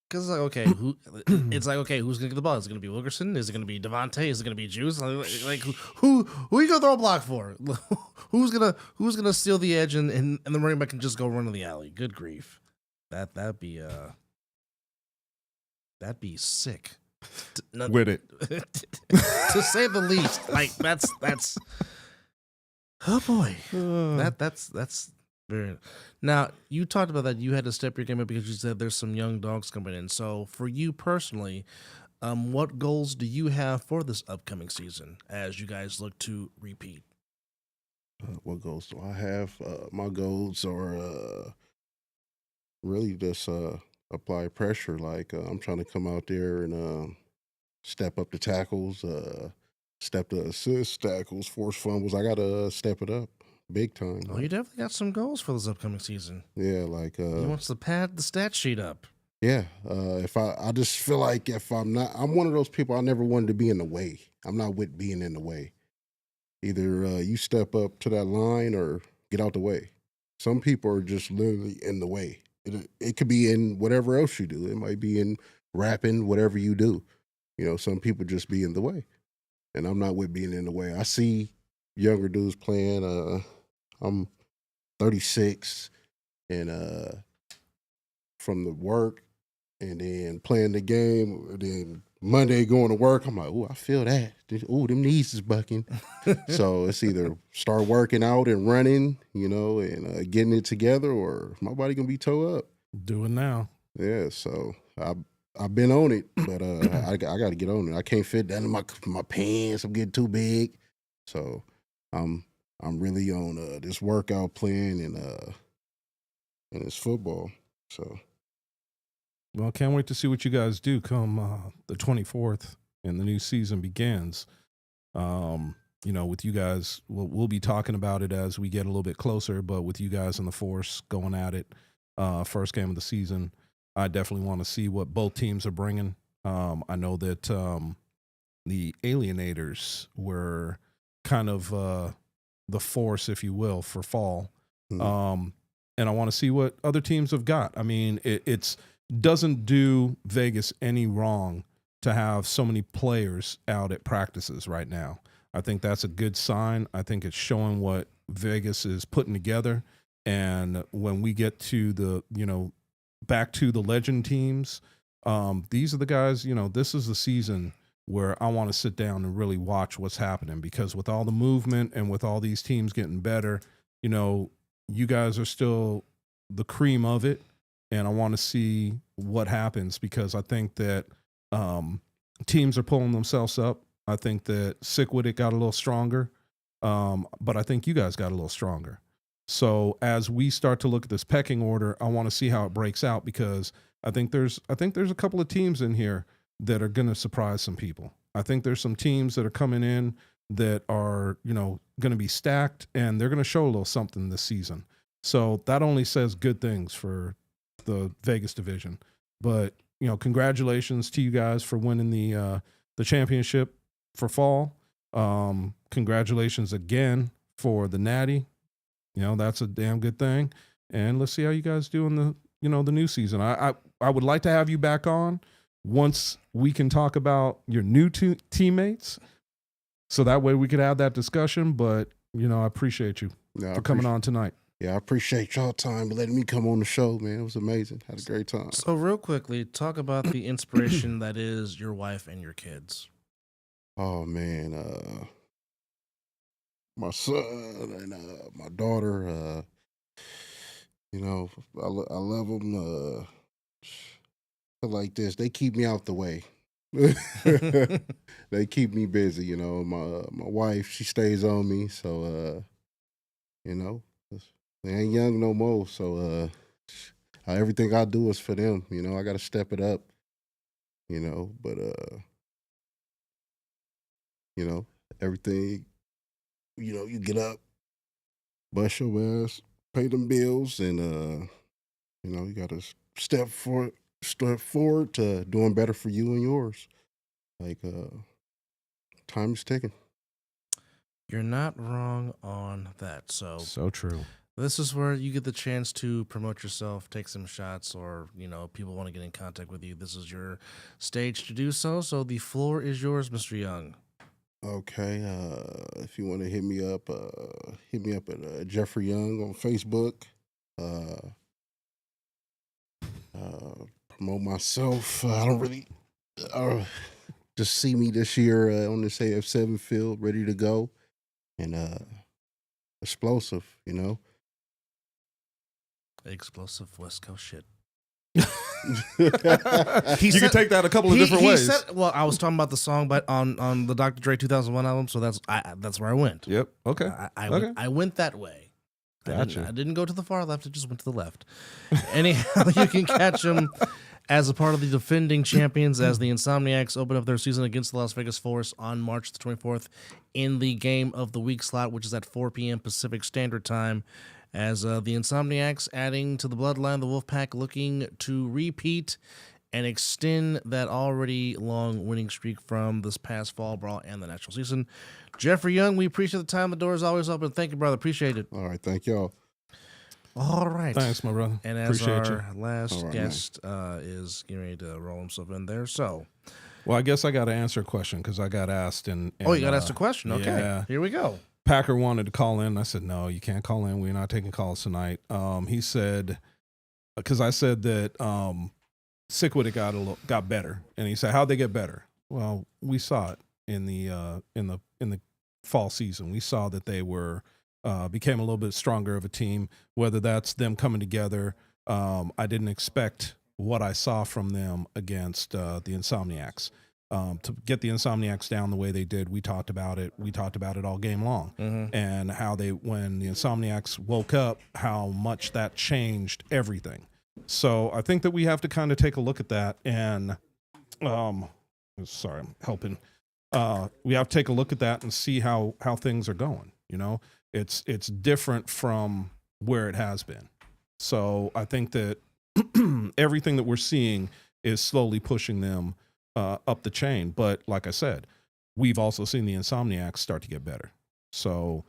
Because it's like okay, who's gonna get the ball? Is it gonna be Wilkerson? Is it gonna be Devontae? Is it gonna be Juice? Like who you gonna throw a block for? who's gonna steal the edge and the running back can just go run to the alley? Good grief, that'd be sick. With it, to say the least. Like that's oh boy, that's very. Now you talked about that you had to step your game up because you said there's some young dogs coming in. So for you personally, what goals do you have for this upcoming season as you guys look to repeat? What goals do I have? My goals are really just apply pressure. Like I'm trying to come out there and step up the tackles, step the assist tackles, force fumbles. I gotta step it up big time. Well, you definitely got some goals for this upcoming season. Yeah, like He wants to pad the stat sheet up. yeah. If I just feel like if I'm one of those people. I never wanted to be in the way. I'm not with being in the way. Either you step up to that line or get out the way. Some people are just literally in the way. It could be in whatever else you do. It might be in rapping, whatever you do. You know, some people just be in the way. And I'm not with being in the way. I see younger dudes playing. I'm 36 and from the work and then playing the game, and then Monday going to work, I'm like, oh, I feel that. Oh, them knees is bucking. So it's either start working out and running, you know, and getting it together, or my body gonna be toe up. Do it now. Yeah, so I've been on it, but I got to get on it. I can't fit down in my pants. I'm getting too big, so I'm really on this workout plan and it's football. So. Well, can't wait to see what you guys do come the 24th and the new season begins. You know, with you guys, we'll be talking about it as we get a little bit closer, but with you guys in the force going at it, first game of the season, I definitely want to see what both teams are bringing. I know that the Alienators were kind of the force, if you will, for fall. Mm-hmm. And I want to see what other teams have got. I mean, it's doesn't do Vegas any wrong to have so many players out at practices right now. I think that's a good sign. I think it's showing what Vegas is putting together. And when we get to the, you know, back to the legend teams, these are the guys, you know, this is the season where I want to sit down and really watch what's happening, because with all the movement and with all these teams getting better, you know, you guys are still the cream of it. And I want to see what happens, because I think that teams are pulling themselves up. I think that Sick With It got a little stronger, but I think you guys got a little stronger. So as we start to look at this pecking order, I want to see how it breaks out, because I think there's a couple of teams in here that are going to surprise some people. I think there's some teams that are coming in that are, you know, going to be stacked, and they're going to show a little something this season. So that only says good things for the Vegas division. But, you know, congratulations to you guys for winning the championship for fall. Congratulations again for the Natty. You know, that's a damn good thing. And let's see how you guys do in the, you know, the new season. I would like to have you back on once we can talk about your new teammates, so that way we could have that discussion. But, you know, I appreciate you for coming on tonight. Yeah, I appreciate y'all time and letting me come on the show, man. It was amazing. Had a great time. So real quickly, talk about the inspiration that is your wife and your kids. Oh, man. My son and my daughter, you know, I love them. Like this, they keep me out the way. They keep me busy, you know. My wife, she stays on me, so, you know. They ain't young no more, so everything I do is for them. You know, I got to step it up, you know. But, you know, everything, you know, you get up, bust your ass, pay them bills, and, you know, you got to step forward to doing better for you and yours. Like, time is ticking. You're not wrong on that. So true. This is where you get the chance to promote yourself, take some shots, or, you know, people want to get in contact with you. This is your stage to do so. So the floor is yours, Mr. Young. Okay. If you want to hit me up at Jeffrey Young on Facebook. Promote myself. I don't really just see me this year on this AF7 field, ready to go, and explosive, you know. Explosive West Coast shit. You can take that a couple of different ways. Well, I was talking about the song, but on the Dr. Dre 2001 album, so that's where I went. Yep. Okay. I went that way. Gotcha. I didn't go to the far left. I just went to the left. Anyhow, you can catch them as a part of the defending champions as the Insomniacs open up their season against the Las Vegas Force on March the 24th in the Game of the Week slot, which is at 4 p.m. Pacific Standard Time. As the Insomniacs adding to the bloodline, the Wolfpack looking to repeat and extend that already long winning streak from this past fall brawl and the national season. Jeffrey Young, we appreciate the time. The door is always open. Thank you, brother. Appreciate it. All right, thank y'all. All right. Thanks, my brother. And as Appreciate our last right, guest is getting ready to roll himself in there, so. Well, I guess I got to answer a question because I got asked. And Oh, you got asked a question? Okay. Yeah. Here we go. Packer wanted to call in. I said, no, you can't call in. We're not taking calls tonight. He said, because I said that Sickwood got better, and he said, how'd they get better? Well, we saw it in the fall season. We saw that they were became a little bit stronger of a team. Whether that's them coming together, I didn't expect what I saw from them against the Insomniacs. To get the Insomniacs down the way they did, we talked about it. We talked about it all game long, and how when the Insomniacs woke up, how much that changed everything. So I think that we have to kind of take a look at that, and sorry, I'm helping. We have to take a look at that and see how things are going. You know, it's different from where it has been. So I think that everything that we're seeing is slowly pushing them up the chain. But like I said, we've also seen the Insomniacs start to get better. So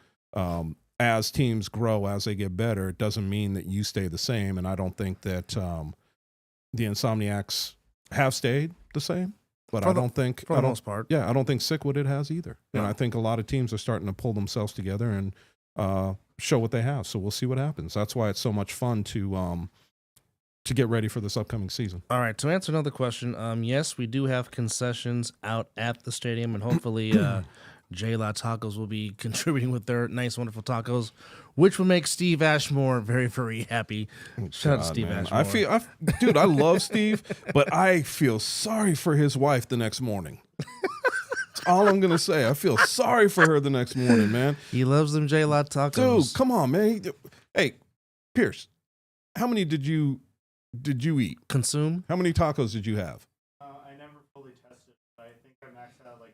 as teams grow, as they get better, it doesn't mean that you stay the same. And I don't think that the Insomniacs have stayed the same. But I don't think, for the most part, yeah, I don't think Sickwood it has either. No. And I think a lot of teams are starting to pull themselves together and show what they have. So we'll see what happens. That's why it's so much fun to get ready for this upcoming season. All right, to answer another question, yes, we do have concessions out at the stadium, and hopefully J-La Tacos will be contributing with their nice, wonderful tacos, which will make Steve Ashmore very, very happy. Shout out to Steve Ashmore. Dude, I love Steve, but I feel sorry for his wife the next morning. That's all I'm going to say. I feel sorry for her the next morning, man. He loves them J-La Tacos. Dude, come on, man. Hey, Pierce, how many did you eat? Consume? How many tacos did you have? I never fully tested, but I think I maxed out like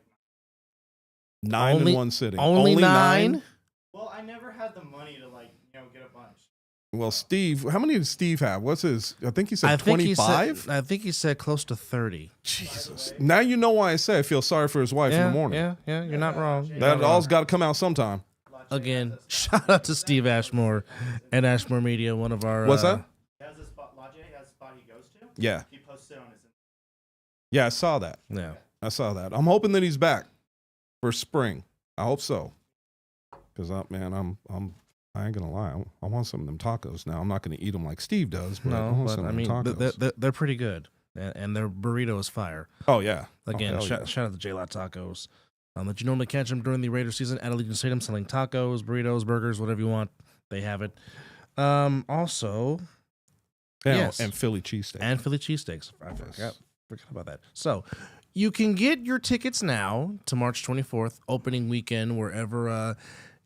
9 in one sitting. Only 9? Well, I never had the money to get a bunch. Well, Steve, how many did Steve have? What's his? I think he said 25. I think he said close to 30. Jesus. Now you know why I say I feel sorry for his wife in the morning. Yeah, you're not wrong. That all's got to come out sometime. Again, shout out to Steve Ashmore and Ashmore Media, one of our... What's that? He has a spot, Lajay has a spot he goes to. Yeah. He posted on his... Yeah, I saw that. Yeah. I saw that. I'm hoping that he's back for spring. I hope so. Because, I ain't gonna lie. I want some of them tacos now. I'm not gonna eat them like Steve does, but I want some of them tacos. They're pretty good, and their burrito is fire. Oh yeah. Again, shout out to J-La Tacos. That you normally catch them during the Raider season at Allegiant Stadium, selling tacos, burritos, burgers, whatever you want. They have it. Also, yes, and Philly cheesesteaks. And Philly cheesesteaks. I forgot about that. So you can get your tickets now to March 24th, opening weekend, wherever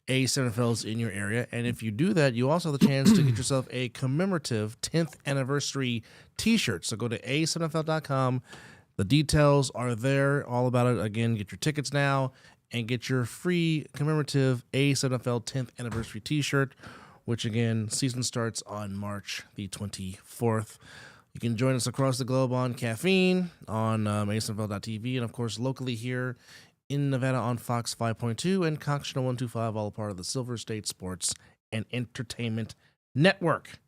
A7FL is in your area. And if you do that, you also have the chance to get yourself a commemorative 10th anniversary t-shirt. So go to a7fl.com. The details are there, all about it. Again, get your tickets now and get your free commemorative A7FL 10th anniversary t-shirt, which again, season starts on March the 24th. You can join us across the globe on Caffeine, on a7fl.tv, and of course locally here in Nevada on Fox 5.2 and Congressional 125, all a part of the Silver State Sports and Entertainment Network.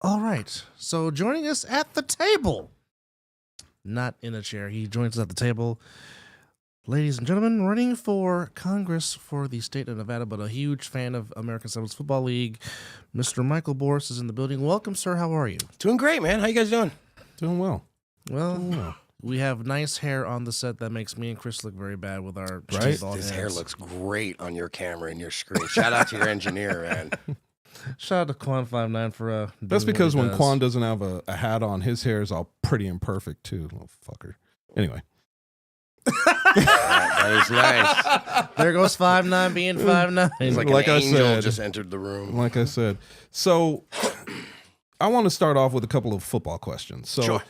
All right, so joining us at the table, not in a chair, he joins us at the table, ladies and gentlemen, running for Congress for the state of Nevada, but a huge fan of American Sevens Football League, Mr. Michael Boris is in the building. Welcome, sir. How are you? Doing great, man. How you guys doing? Doing well. Well, we have nice hair on the set that makes me and Chris look very bad with our This hair looks great on your camera and your screen. Shout out to your engineer, man. Shout out to Quan59 for That's doing because what he when does. Quan doesn't have a hat on, his hair is all pretty and perfect too. Little fucker. Anyway. That is nice. There goes 5'9" being 5'9". It's like Like an I angel said. just entered the room. Like I said. So I want to start off with a couple of football questions. So Sure.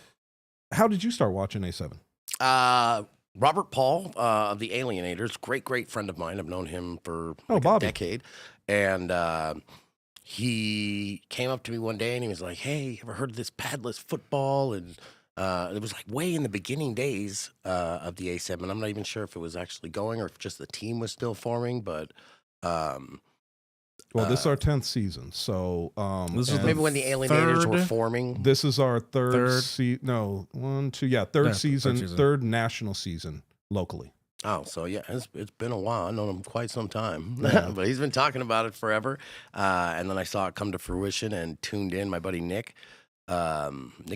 how did you start watching A7? Robert Paul of the Alienators, great friend of mine. I've known him for like a Bobby. decade. And he came up to me one day and he was like, "Hey, you ever heard of this padless football?" And it was like way in the beginning days of the A7. I'm not even sure if it was actually going or if just the team was still forming, but Well, this is our 10th season. So This is and maybe when the Alienators were third- forming. this is our third Third. no, one, two, third third season, season. third national season locally. Oh, so yeah, it's been a while. I've known him quite some time, Yeah. but he's been talking about it forever. And then I saw it come to fruition and tuned in. My buddy Nick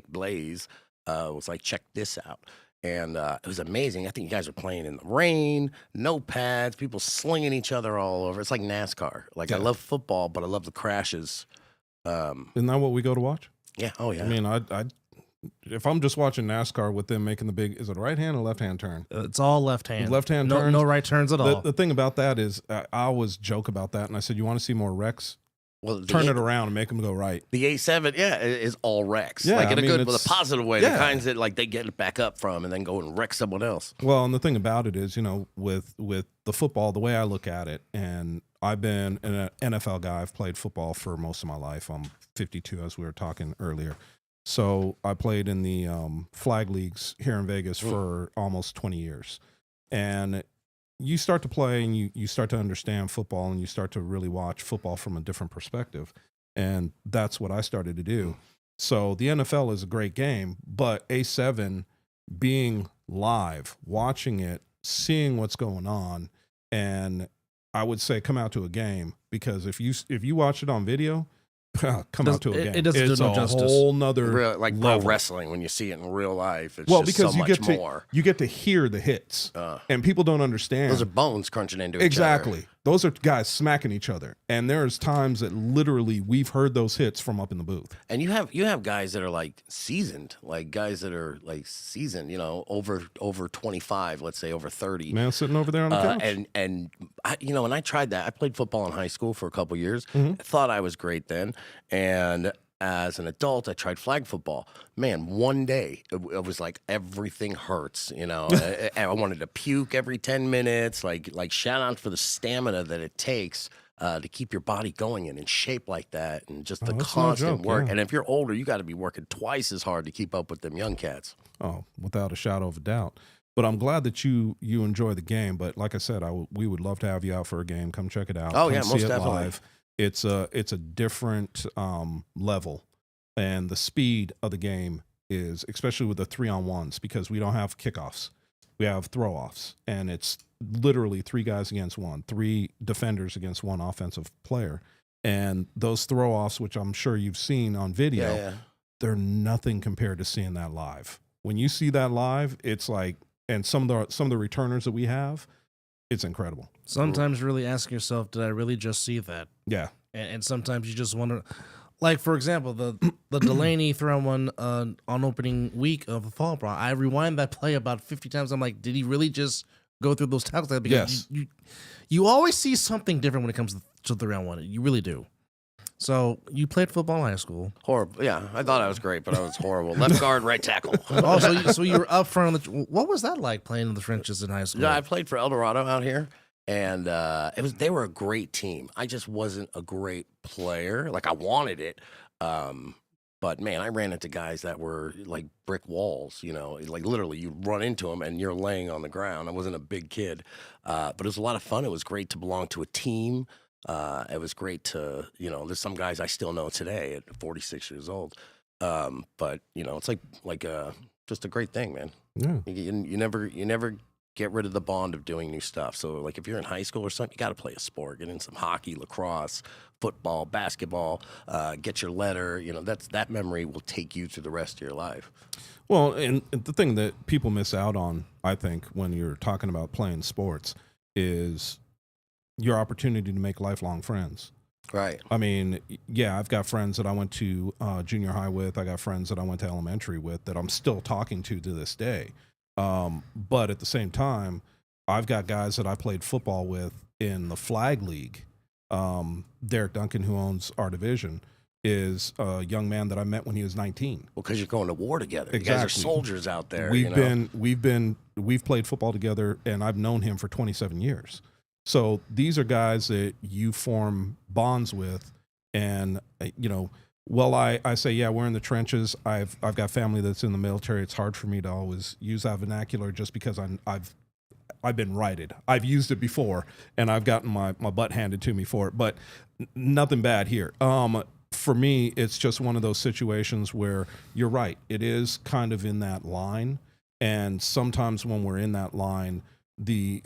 Blaze, was like, "Check this out." And it was amazing. I think you guys are playing in the rain, no pads, people slinging each other all over. It's like NASCAR. Like, I Yeah. love football, but I love the crashes. Isn't that what we go to watch? Yeah, oh yeah. I mean, I if I'm just watching NASCAR with them making the big, is it a right hand or left hand turn? It's all left hand. Left hand no, turns. no right turns at all. The thing about that is, I always joke about that, and I said, you want to see more wrecks? Well, Turn it around and make them go right. The A7, yeah, is all wrecks. Yeah, like in I a mean, good, with a it's- positive way. yeah. The kinds that like they get it back up from and then go and wreck someone else. Well, and the thing about it is, with the football, the way I look at it, and I've been an NFL guy. I've played football for most of my life. I'm 52, as we were talking earlier. So I played in the flag leagues here in Vegas for almost 20 years. And you start to play and you start to understand football and you start to really watch football from a different perspective. And that's what I started to do. So the NFL is a great game, but A7 being live, watching it, seeing what's going on, and I would say come out to a game, because if you watch it on video, come out to a game. It doesn't do it's no a justice. whole nother Real, like pro level. wrestling, when you see it in real life, it's Well, just because so you much get more. you get to hear the hits, and people don't understand. Those are bones crunching into each other. Exactly. Those are guys smacking each other. And there's times that literally we've heard those hits from up in the booth. And you have guys that are like seasoned, like guys that are like seasoned, over 25, let's say over 30. Man sitting over there on the couch. And I, when I tried that, I played football in high school for a couple years. Mm-hmm. I thought I was great then. And as an adult, I tried flag football. Man, one day it was like everything hurts. I wanted to puke every 10 minutes. Like shout out for the stamina that it takes to keep your body going and in shape like that, and just the that's no constant joke, work. yeah. And if you're older, you got to be working twice as hard to keep up with them young cats. Oh, without a shadow of a doubt. But I'm glad that you enjoy the game. But like I said, we would love to have you out for a game. Come check it out. Oh, Come yeah, see most it definitely. live. It's a different level, and the speed of the game is, especially with the 3-on-1s, because we don't have kickoffs, we have throw-offs, and it's literally 3 guys against 1, 3 defenders against 1 offensive player, and those throw-offs, which I'm sure you've seen on video, Yeah. they're nothing compared to seeing that live. When you see that live, it's like, and some of the returners that we have, it's incredible. Sometimes really ask yourself, did I really just see that? Yeah. And sometimes you just wonder, like, for example, the Delaney throw one on opening week of the Fall Brawl. I rewind that play about 50 times. I'm like, did he really just go through those tackles? Because Yes. you always see something different when it comes to 3-on-1. You really do. So you played football in high school. Horrible. Yeah, I thought I was great, but I was horrible. Left guard, right tackle. So you were up front. What was that like playing in the trenches in high school? Yeah, I played for El Dorado out here, and they were a great team. I just wasn't a great player. Like, I wanted it, but man, I ran into guys that were like brick walls. Like literally, you run into them and you're laying on the ground. I wasn't a big kid, but it was a lot of fun. It was great to belong to a team. It was great to, there's some guys I still know today at 46 years old. But it's like just a great thing, man. Yeah. You never get rid of the bond of doing new stuff. So like if you're in high school or something, you got to play a sport, get in some hockey, lacrosse, football, basketball, get your letter, that memory will take you through the rest of your life. Well, and the thing that people miss out on, I think, when you're talking about playing sports is your opportunity to make lifelong friends. Right. I mean, yeah, I've got friends that I went to junior high with. I got friends that I went to elementary with that I'm still talking to this day. But at the same time, I've got guys that I played football with in the flag league. Derek Duncan, who owns our division, is a young man that I met when he was 19. Well, because you're going to war together. Exactly. You guys are soldiers out there. We've played football together, and I've known him for 27 years. So these are guys that you form bonds with, and I say, yeah, we're in the trenches. I've got family that's in the military. It's hard for me to always use that vernacular just because I've been righted. I've used it before, and I've gotten my butt handed to me for it. But nothing bad here. For me, it's just one of those situations where you're right. It is kind of in that line, and sometimes when we're in that line, the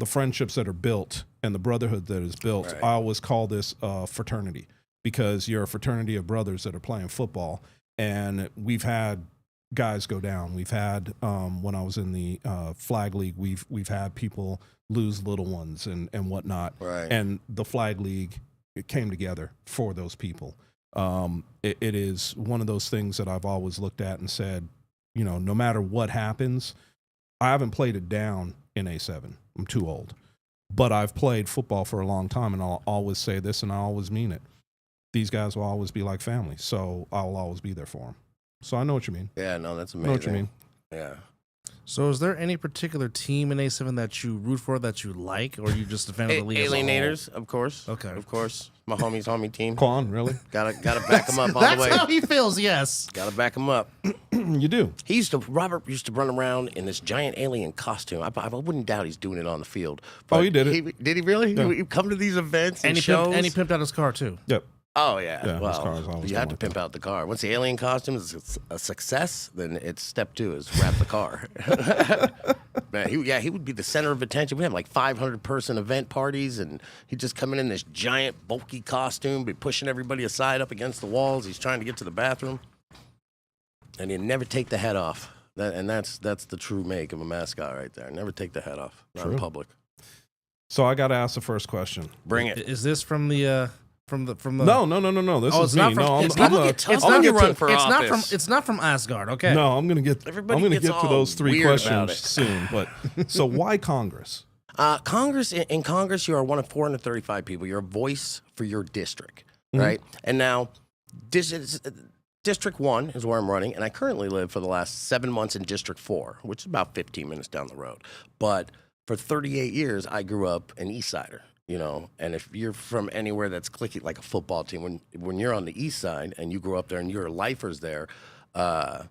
friendships that are built and the brotherhood that is built, Right. I always call this fraternity, because you're a fraternity of brothers that are playing football. And we've had guys go down. We've had when I was in the flag league, we've had people lose little ones and whatnot. Right. And the flag league, it came together for those people. It is one of those things that I've always looked at and said, no matter what happens, I haven't played it down in A7. I'm too old. But I've played football for a long time, and I'll always say this, and I always mean it. These guys will always be like family, so I'll always be there for them. So I know what you mean. Yeah, no, that's I amazing. know what you mean. Yeah. So is there any particular team in A7 that you root for, that you like, or are you just a fan of the league as a whole? Alienators, of course. Okay. Of course. My homie team. Quan, really? Gotta back him up all the way. That's how he feels, yes. Gotta back him up. You do. Robert used to run around in this giant alien costume. I wouldn't doubt he's doing it on the field. Oh, he did it. Did he really? Yeah. He'd come to these events and And he shows? pimped out his car, too. Yep. Oh, yeah. Yeah, his Well, car is always you have to going like pimp out the car. Once the alien costume is a success, then it's step 2 is wrap the car. Man, he would be the center of attention. We have like 500-person event parties, and he'd just come in this giant, bulky costume, be pushing everybody aside up against the walls. He's trying to get to the bathroom. And he'd never take the head off. That's the true make of a mascot right there. Never take the head off. Not in True. public. So I got to ask the first question. Bring it. Is this from the... From the No. This Oh, is it's not me. from. No, It's I'm not. a- get tough It's when not you from. run for It's not from. office. It's not from Asgard. Okay. No, I'm gonna get. Everybody I'm gonna gets get to all those 3 weird about questions it. soon. But so why Congress? Congress, in Congress, you are one of 435 people. You're a voice for your district, Mhm. right? And now, District 1 is where I'm running, and I currently live for the last 7 months in District 4, which is about 15 minutes down the road. But for 38 years, I grew up an East Sider. And if you're from anywhere that's clicky like a football team, when you're on the East Side and you grew up there and you're lifers there, a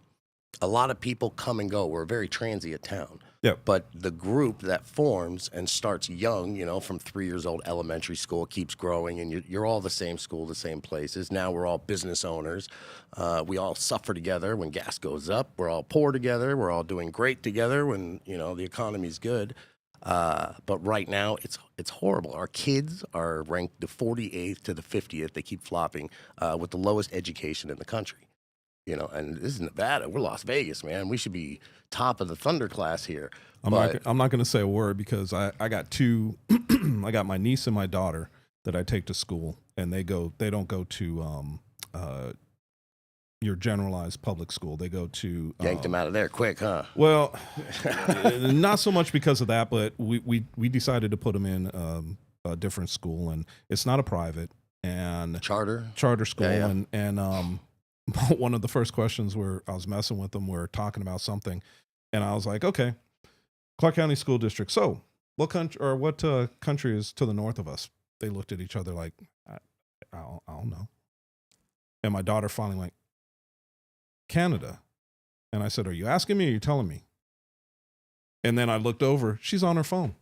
lot of people come and go. We're a very transient town. Yep. But the group that forms and starts young, from 3 years old, elementary school, keeps growing, and you're all the same school, the same places. Now we're all business owners. We all suffer together when gas goes up. We're all poor together. We're all doing great together when, the economy's good. But right now, it's horrible. Our kids are ranked the 48th to the 50th. They keep flopping with the lowest education in the country. And this is Nevada. We're Las Vegas, man. We should be top of the Thunder class here. I'm not going to say a word because I got 2. I got my niece and my daughter that I take to school, and they don't go to your generalized public school. They go to Yanked them out of there quick, huh? Well, not so much because of that, but we decided to put them in a different school, and it's not a private and Charter school, Yeah. and one of the first questions where I was messing with them, we're talking about something, and I was like, okay, Clark County School District. So what country is to the north of us? They looked at each other like, I don't know. And my daughter finally went, Canada. And I said, are you asking me or are you telling me? And then I looked over. She's on her phone.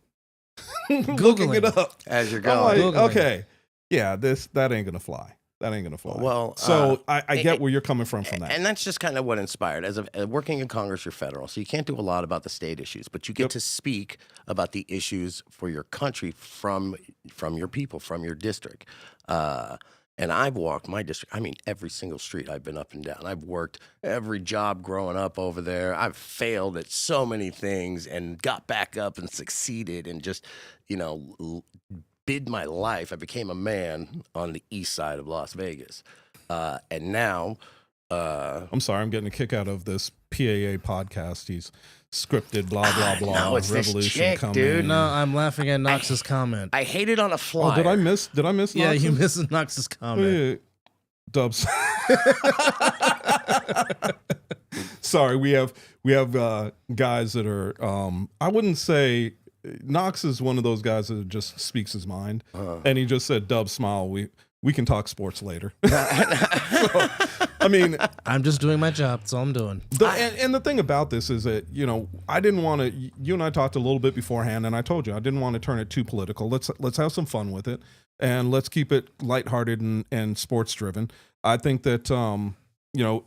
Looking it up. as you're I'm going. like, okay. Yeah, that ain't going to fly. That ain't going to fly. Well, so I get where you're coming from that. And that's just kind of what inspired. As working in Congress, you're federal, so you can't do a lot about the state issues, but you get to speak about the issues for your country from your people, from your district. And I've walked my district. I mean, every single street I've been up and down. I've worked every job growing up over there. I've failed at so many things and got back up and succeeded and just, bid my life. I became a man on the east side of Las Vegas. And now... I'm sorry, I'm getting a kick out of this PAA podcast. He's scripted, blah, blah, blah. No, it's Revolution this chick, coming. dude. No, I'm laughing at Knox's comment. I hate it on a flyer. Oh, did I miss Yeah, Knox's? you missed Knox's comment. Yeah. Dubs. Sorry, we have guys that are I wouldn't say Knox is one of those guys that just speaks his mind, and he just said, "Dub, smile. We can talk sports later." So, I mean, I'm just doing my job. That's all I'm doing. And the thing about this is that, you know, I didn't want to. You and I talked a little bit beforehand, and I told you I didn't want to turn it too political. Let's have some fun with it, and let's keep it lighthearted and sports driven. I think that you know,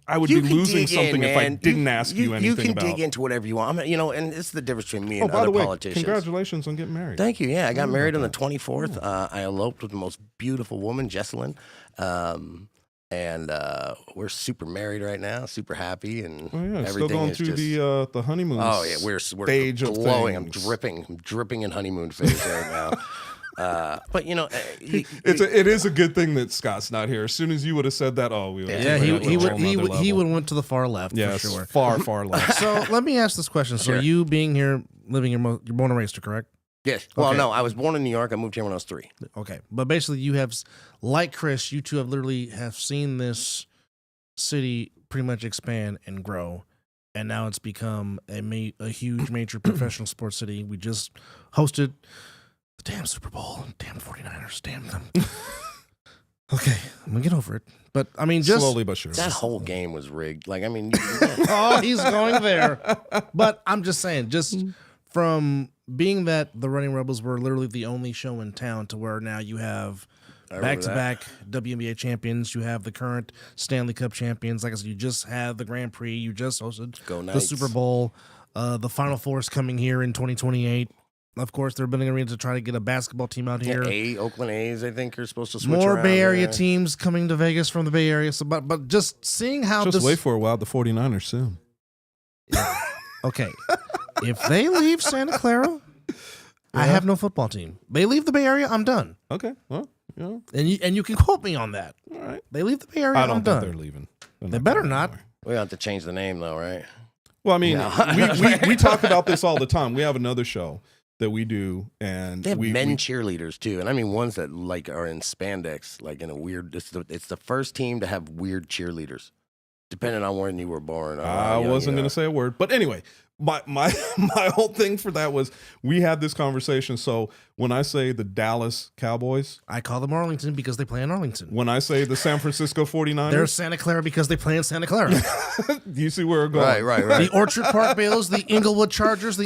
I would be losing something if I didn't ask you anything about. You can dig into whatever you want. I mean, you know, and it's the difference between me Oh, and by other the way, politicians. congratulations on getting married. Thank you. Yeah, I got married on the 24th. I eloped with the most beautiful woman, Jesselyn. And we're super married right now, super happy, and Oh yeah, everything still going is through just, the honeymoon. oh yeah, we're stage of glowing. I'm things. dripping in honeymoon phase right now. But you know, It is a good thing that Scott's not here. As soon as you would have said that, we would. Yeah, he would went to the far left Yes, for sure. far left. So let me ask this question. So Sure. you being here, living here, you're born and raised, correct? yes. Well, Okay. no, I was born in New York. I moved here when I was 3. Okay, but basically you have, like Chris, you two have literally have seen this city pretty much expand and grow, and now it's become a huge major professional sports city. We just hosted the damn Super Bowl. Damn 49ers. Damn them. Okay, I'm gonna get over it. But I mean, just Slowly but surely. That whole game was rigged. Like, I mean, oh, he's going there. But I'm just saying, just from being that the Running Rebels were literally the only show in town to where now you have back-to-back WNBA champions, you have the current Stanley Cup champions. Like I said, you just had the Grand Prix, you just hosted Go the Knights. Super Bowl, the Final Four is coming here in 2028. Of course, they're building an arena to try to get a basketball team out here. Oakland A's, I think, are supposed to switch More around Bay Area there. teams coming to Vegas from the Bay Area. So, but just seeing how Just this wait for a while. The 49ers soon. Okay. If they leave Santa Clara, I have no football team. They leave the Bay Area, I'm done. Okay. Well, you know, And you can quote me on that. all right. They leave the Bay Area, I I'm don't think done. they're leaving. They better not. We have to change the name, though, right? Well, I mean, Yeah. we talk about this all the time. We have another show that we do, and They have we cheerleaders too, and I mean ones that like are in spandex, like in a weird. It's the first team to have weird cheerleaders, depending on when you were born. or I how young wasn't you going are. to say a word, but anyway, my whole thing for that was we had this conversation. So when I say the Dallas Cowboys, I call them Arlington because they play in Arlington. when I say the San Francisco 49ers, They're Santa Clara because they play in Santa Clara. you see where we're going. Right. The Orchard Park Bills, the Inglewood Chargers,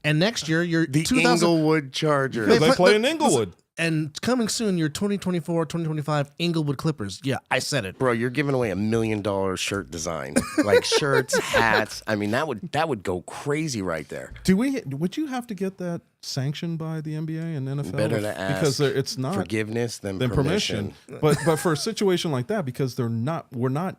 and next year you're The 2000 Inglewood Chargers. Because they play in listen, Inglewood. And coming soon, your 2024, 2025 Inglewood Clippers. Yeah, I said it. Bro, you're giving away $1 million shirt design, like shirts, hats. I mean, that would go crazy right there. Would you have to get that sanctioned by the NBA and NFL? Better to ask because it's not forgiveness than permission. permission. But for a situation like that, because we're not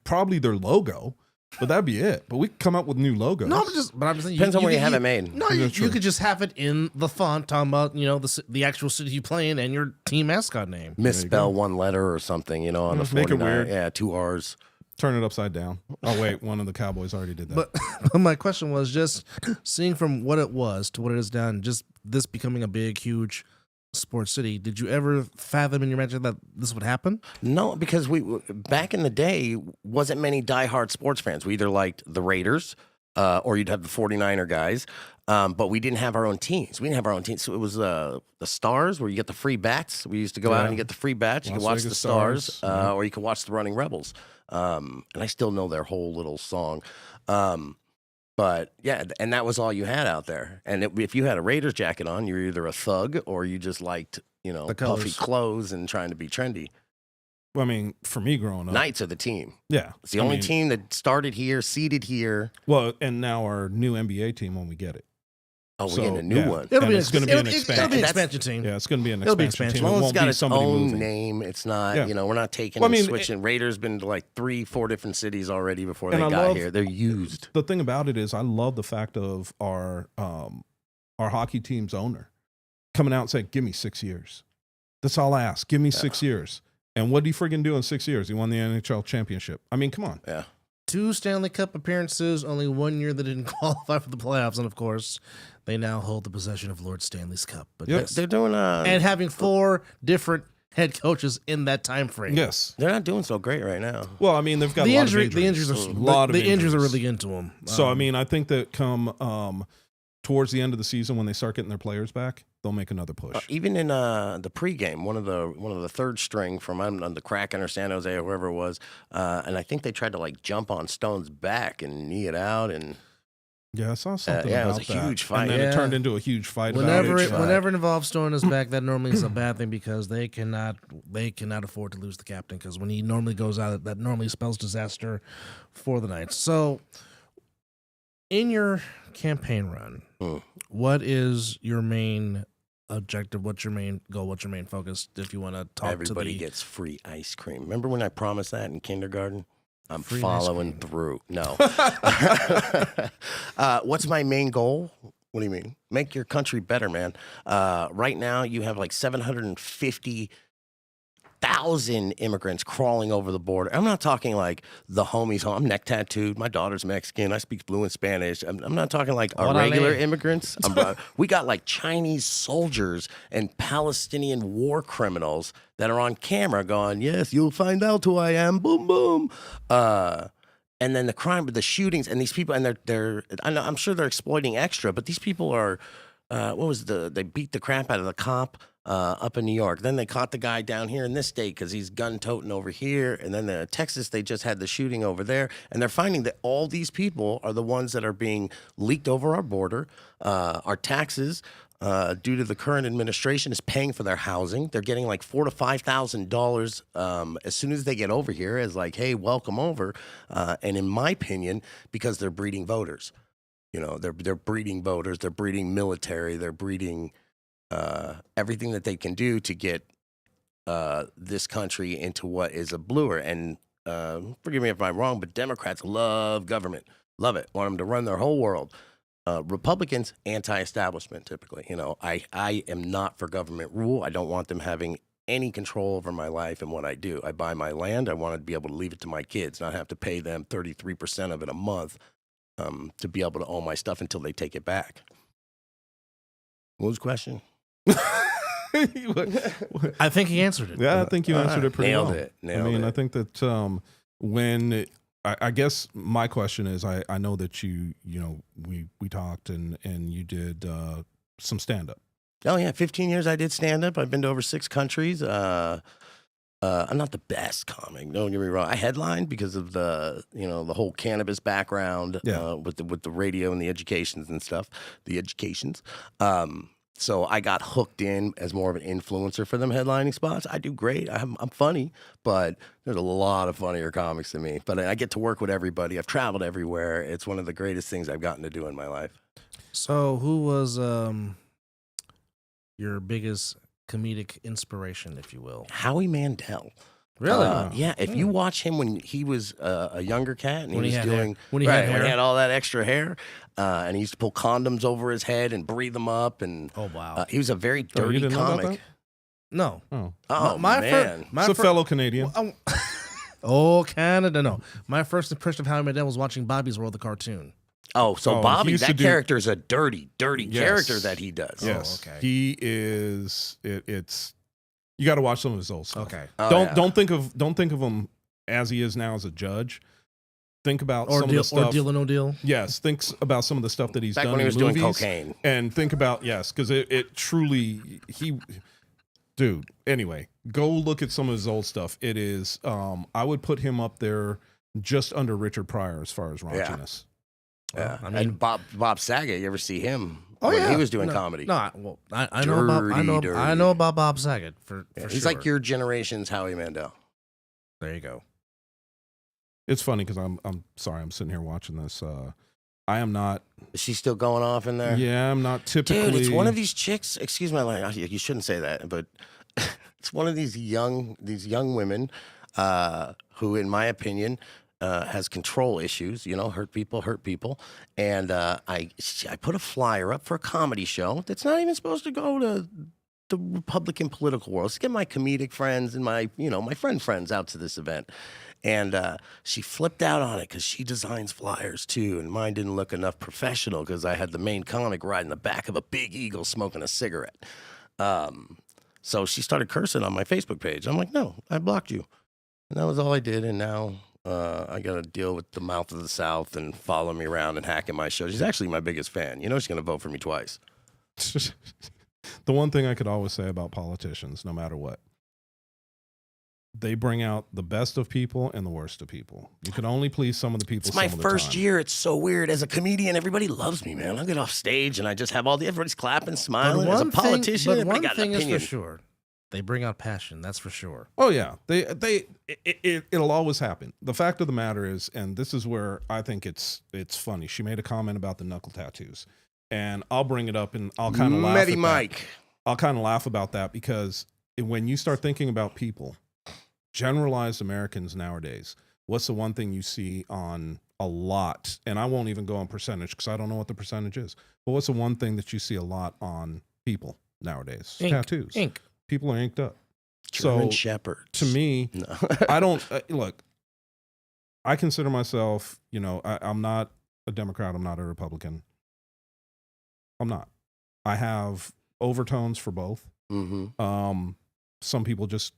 probably their logo, but that'd be it. But we could come up with new logos. No, but I'm just saying. Depends on where you could- have it made. No, Yeah, you true. could just have it in the font, talking about the actual city you play in and your team mascot name. Misspell one letter or something, on the Make it 49. weird. Yeah, 2 R's. Turn it upside down. Oh wait, one of the Cowboys already did that. But my question was just seeing from what it was to what it is now, and just this becoming a big, huge sports city. Did you ever fathom in your imagination that this would happen? No, because we back in the day wasn't many diehard sports fans. We either liked the Raiders or you'd have the 49er guys, but we didn't have our own teams. We didn't have our own teams. So it was the Stars where you get the free bats. We used to go out and you get the free bats. You Las could watch Vegas the Stars Stars. or you could watch the Running Rebels. And I still know their whole little song. But yeah, and that was all you had out there. And if you had a Raiders jacket on, you were either a thug or you just liked, The puffy colors. clothes and trying to be trendy. Well, I mean, for me growing up, Knights are the team. yeah, It's the only team that started here, seeded here. Well, and now our new NBA team when we get it. Oh, we're So, getting a new yeah. one. It'll And be it's gonna be an It'll be expansion. an expansion team. Yeah, it's going to be an It'll be expansion expansion. team. As It long as won't it's got be its somebody own moving. name, it's not, Yeah. we're not taking Well, I and mean, switching. Raiders been to like 3-4 different cities already before they And I got love- here. They're used. The thing about it is, I love the fact of our hockey team's owner. coming out and saying, give me 6 years. That's all I ask. Give me 6 years. And what did he friggin' do in 6 years? He won the NHL championship. I mean, come on. Yeah. 2 Stanley Cup appearances, only 1 year they didn't qualify for the playoffs, and of course, they now hold the possession of Lord Stanley's Cup. But Yep. They're doing and having 4 different head coaches in that time frame. Yes. they're not doing so great right now. Well, I mean, they've got The a lot injury, of the injuries. injuries are A lot of the injuries are injuries. really into them. So, I mean, I think that come towards the end of the season when they start getting their players back, they'll make another push. Even in the pregame, one of the third string from on the Kraken or San Jose or whoever it was, and I think they tried to like jump on Stone's back and knee it out, and Yeah, I saw something yeah, it about was a that. huge fight. And then Yeah. it turned into a huge fight whenever about it, it. whenever it involves Stone in his back, that normally is a bad thing because they cannot afford to lose the captain because when he normally goes out, that normally spells disaster for the Knights. So, in your campaign run, what is your main objective? What's your main goal? What's your main focus? If you want to talk Everybody to the gets free ice cream. Remember when I promised that in kindergarten? I'm Free ice following cream. through. No. What's my main goal? What do you mean? Make your country better, man. Right now, you have like 750,000 immigrants crawling over the border. I'm not talking like the homies home. I'm neck tattooed. My daughter's Mexican. I speak fluent Spanish. I'm not talking like our Orale. regular immigrants. We got like Chinese soldiers and Palestinian war criminals that are on camera going, yes, you'll find out who I am. Boom, boom. And then the crime, the shootings, and these people, and I'm sure they're exploiting extra, but these people are, they beat the crap out of the cop up in New York. Then they caught the guy down here in this state because he's gun toting over here. And then in Texas, they just had the shooting over there. And they're finding that all these people are the ones that are being leaked over our border. Our taxes, due to the current administration, is paying for their housing. They're getting like $4,000 to $5,000 as soon as they get over here as like, hey, welcome over. And in my opinion, because they're breeding voters. You know, they're breeding voters. They're breeding military. They're breeding everything that they can do to get this country into what is a bluer. And forgive me if I'm wrong, but Democrats love government, love it, want them to run their whole world. Republicans, anti-establishment, typically. You know, I am not for government rule. I don't want them having any control over my life and what I do. I buy my land. I want to be able to leave it to my kids, not have to pay them 33% of it a month to be able to own my stuff until they take it back. What was the question? I think he answered it. Yeah, I think you answered it pretty Nailed well. it. Nailed I it. think that I guess my question is, I know that we talked and you did some stand up. Oh yeah, 15 years I did stand up. I've been to over 6 countries. I'm not the best comic. Don't get me wrong. I headlined because of the whole cannabis background with the radio and the educations and stuff. The educations. So I got hooked in as more of an influencer for them headlining spots. I do great. I'm funny, but there's a lot of funnier comics than me. But I get to work with everybody. I've traveled everywhere. It's one of the greatest things I've gotten to do in my life. So, who was your biggest comedic inspiration, if you will? Howie Mandel. Really? Yeah. If you watch him when he was a younger cat and When he he was had doing hair. When he had when hair. he had all that extra hair, and he used to pull condoms over his head and breathe them up, and Oh wow. he was a very Oh, you dirty didn't know about comic. No. Oh, Oh my man. it's a fellow Canadian. Oh, Canada. No. My first impression of Howie Mandel was watching Bobby's World, the cartoon. Oh, so Oh, he Bobby, used to that do- character is a dirty Yes. character that he does. Yes, okay. he is. It's you got to watch some of his old stuff. Okay. Oh, don't yeah. don't think of him as he is now as a judge. Think about Or some deal, of the stuff. or Deal or No Deal. Yes, think about some of the stuff that he's Back done when he was in doing movies, cocaine. and think about because it truly dude. Anyway, go look at some of his old stuff. It is I would put him up there just under Richard Pryor as far as raunchiness. Yeah. I mean- and Bob Saget, you ever see him? Oh when yeah. he was doing No, comedy. No, I know about Dirty. I know about Bob Saget for He's sure. like your generation's Howie Mandel. There you go. It's funny because I'm sorry, I'm sitting here watching this. I am not. Is she still going off in there? Yeah, I'm not typically. Dude, it's one of these chicks. Excuse my language. You shouldn't say that, but it's one of these young women who, in my opinion, has control issues, hurt people. And I put a flyer up for a comedy show that's not even supposed to go to the Republican political world. Let's get my comedic friends and my friends out to this event. And she flipped out on it because she designs flyers too, and mine didn't look enough professional because I had the main comic riding the back of a big eagle smoking a cigarette. So she started cursing on my Facebook page. I'm like, no, I blocked you. And that was all I did. And now I got to deal with the mouth of the South and follow me around and hacking my show. She's actually my biggest fan. She's going to vote for me twice. The one thing I could always say about politicians, no matter what, they bring out the best of people and the worst of people. You can only please some of the people. It's my some of the first time. year. It's so weird. As a comedian, everybody loves me, man. I get off stage and I just have everybody's clapping, smiling. As a politician, everybody got an opinion. Is for sure. They bring out passion. That's for sure. Oh yeah, it'll always happen. The fact of the matter is, and this is where I think it's funny. She made a comment about the knuckle tattoos, and I'll bring it up and I'll kind of laugh. Mike. I'll kind of laugh about that because when you start thinking about people, generalized Americans nowadays, what's the one thing you see on a lot? And I won't even go on percentage because I don't know what the percentage is. But what's the one thing that you see a lot on people nowadays? Tattoos. Ink. People are inked up. German so Shepherds. To me, no. I don't look. I consider myself, I'm not a Democrat. I'm not a Republican. I'm not. I have overtones for both. Mm-hmm. Some people just,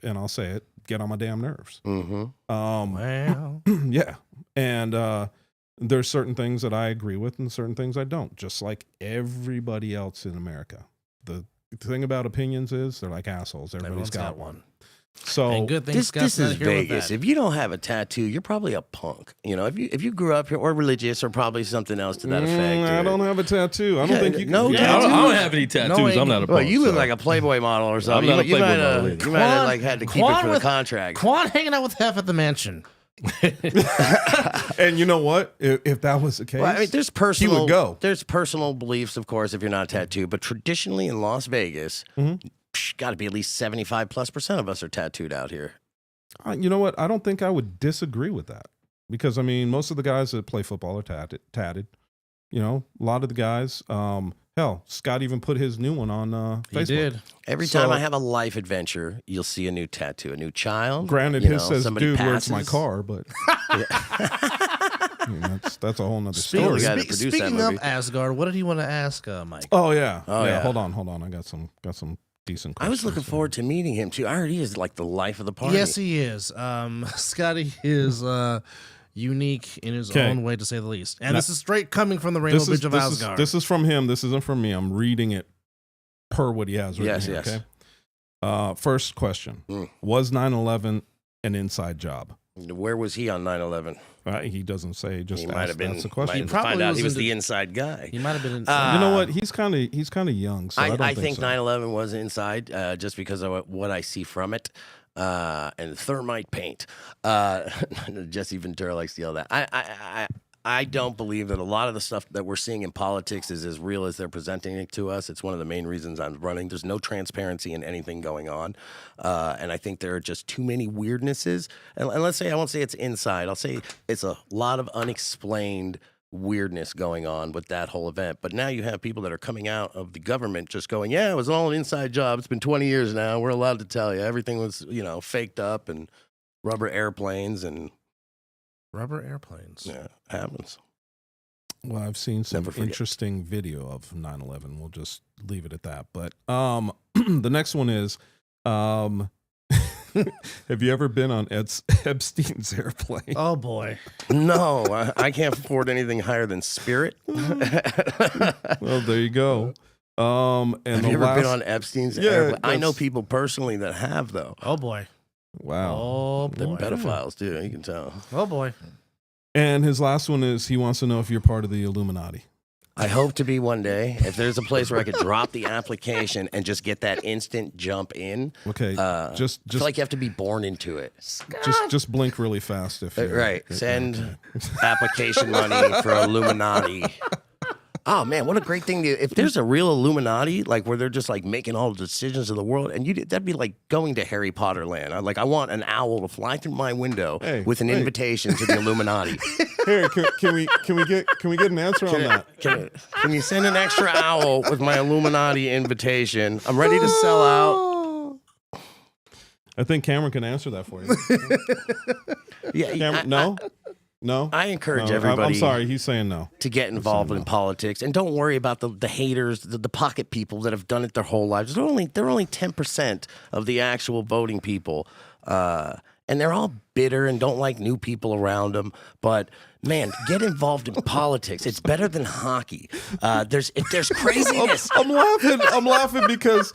and I'll say it, get on my damn nerves. Mm-hmm. Wow. Yeah. And there's certain things that I agree with and certain things I don't, just like everybody else in America. The thing about opinions is they're like assholes. Everybody's got one. So and good things this is Vegas. If you don't have a tattoo, you're probably a punk. If you grew up here or religious or probably something else to that effect. I don't have a tattoo. I don't think you can. No, do tattoo? I don't have any tattoos. I'm not a punk. Well, you look so. like a Playboy model or something. I'm not a You might Playboy have model. like had to keep it for the contract. Quan hanging out with Hef at the mansion. And you know what? If that was the case, Well, I mean, there's personal. he would go. There's personal beliefs, of course, if you're not tattooed. But traditionally in Las Vegas, got to be at least 75+% of us are tattooed out here. You know what? I don't think I would disagree with that because I mean, most of the guys that play football are tatted. A lot of the guys. Hell, Scott even put his new one on Facebook. He did. Every time I have a life adventure, you'll see a new tattoo, a new child. Granted, his says, somebody "Dude, where's my passes. car?" But that's a whole nother Still story. the guy that produced that Speaking movie. of Asgard, what did he want to ask Mike? Oh yeah. Yeah. Hold on. I got some decent questions. I was looking forward to meeting him too. I heard he is like the life of the party. Yes, he is. Scotty is unique in his own way, to say the least. And this is straight coming from the Rainbow Bridge of Asgard. This is from him. This isn't from me. I'm reading it per what he has written here, Yes. Okay? First question. Was 9/11 an inside job? Where was he on 9/11? He doesn't say. Just He might have been. that's the question. Might probably find out was he was into- the inside guy. He might have been in. You know what? He's kind of young, so I don't I think think so. 9/11 was inside just because of what I see from it. And thermite paint. Jesse Ventura likes to yell that. I don't believe that a lot of the stuff that we're seeing in politics is as real as they're presenting it to us. It's one of the main reasons I'm running. There's no transparency in anything going on. And I think there are just too many weirdnesses. And let's say, I won't say it's inside. I'll say it's a lot of unexplained weirdness going on with that whole event. But now you have people that are coming out of the government just going, yeah, it was all an inside job. It's been 20 years now. We're allowed to tell you. Everything was, faked up and rubber airplanes and Rubber airplanes. yeah, happens. Well, I've seen some Never forget. interesting video of 9/11. We'll just leave it at that. But the next one is, have you ever been on Epstein's airplane? Oh boy. No, I can't afford anything higher than Spirit. Well, there you go. And Have the you ever last, been on Epstein's Yeah, airplane? I know that's- people personally that have, though. Oh boy. Wow. Oh They're boy. pedophiles, too. You can tell. Oh boy. And his last one is he wants to know if you're part of the Illuminati. I hope to be one day. If there's a place where I could drop the application and just get that instant jump in, Okay, just I feel like you have to be born into it. just blink really fast if you're Right. Send application money for Illuminati. Oh man, what a great thing! If there's a real Illuminati, like where they're just like making all the decisions of the world, and that'd be like going to Harry Potter land. I want an owl to fly through my window with an invitation to the Illuminati. Harry, can we get an answer on that? Can you send an extra owl with my Illuminati invitation? I'm ready to sell out. I think Camren can answer that for you. Yeah, Cameron, no. I encourage everybody. I'm sorry, he's saying no. To get involved in politics, and don't worry about the haters, the pocket people that have done it their whole lives. They're only 10% of the actual voting people, and they're all bitter and don't like new people around them. But man, get involved in politics. It's better than hockey. If there's craziness. I'm laughing because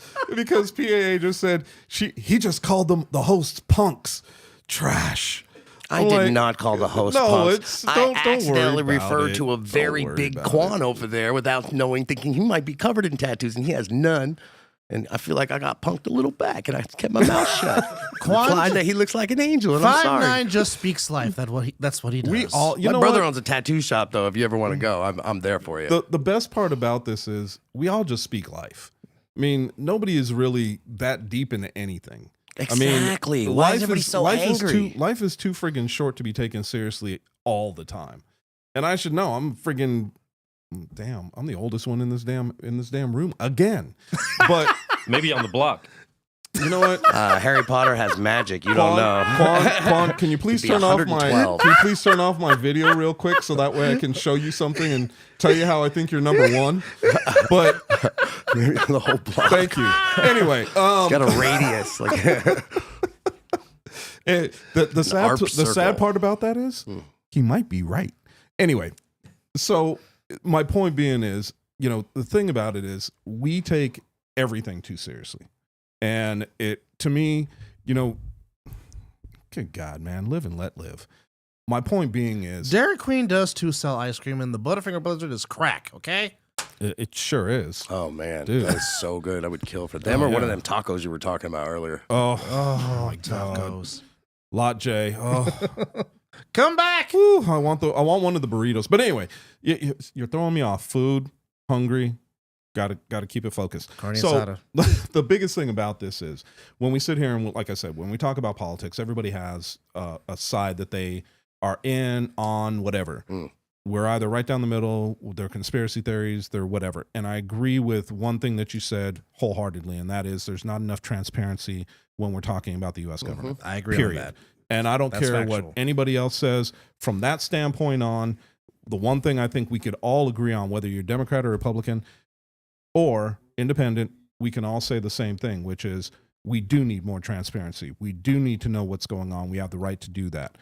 PAA just said he just called them the hosts punks, trash. I did not call the host punks. Don't I accidentally worry about referred it. to a very big Quan over there without knowing, thinking he might be covered in tattoos, and he has none. And I feel like I got punked a little back, and I kept my mouth shut. Implied that he looks like an angel, and I'm sorry. 5'9" just speaks life. That's what he does. My brother owns a tattoo shop, though. If you ever want to go, I'm there for you. The best part about this is we all just speak life. I mean, nobody is really that deep into anything. Exactly. Why is everybody so angry? Life is too friggin' short to be taken seriously all the time. And I should know. I'm friggin' I'm the oldest one in this damn room again. But maybe on the block. You know what? Harry Potter has magic. You don't know. Quan, can you please turn off my video real quick so that way I can show you something and tell you how I think you're number one? But maybe the whole block. Thank you. Anyway, it's got a radius. The sad part about that is he might be right. Anyway, so my point being is, the thing about it is we take everything too seriously. And to me, good God, man, live and let live. My point being is, Dairy Queen does too sell ice cream, and the Butterfinger Blizzard is crack. Okay, it sure is. Oh man, dude, that is so good. I would kill for them or one of them tacos you were talking about earlier. Oh my tacos, Lot J. Oh, come back. Whew, I want one of the burritos. But anyway, you're throwing me off. Food, hungry. Got to keep it focused. So the biggest thing about this is when we sit here and, like I said, when we talk about politics, everybody has a side that they are in, on, whatever. We're either right down the middle, they're conspiracy theories, they're whatever. And I agree with one thing that you said wholeheartedly, and that is there's not enough transparency when we're talking about the U.S. government. I agree on that. And I don't care factual. what anybody else says. From that standpoint on, the one thing I think we could all agree on, whether you're Democrat or Republican, or independent, we can all say the same thing, which is we do need more transparency. We do need to know what's going on. We have the right to do that.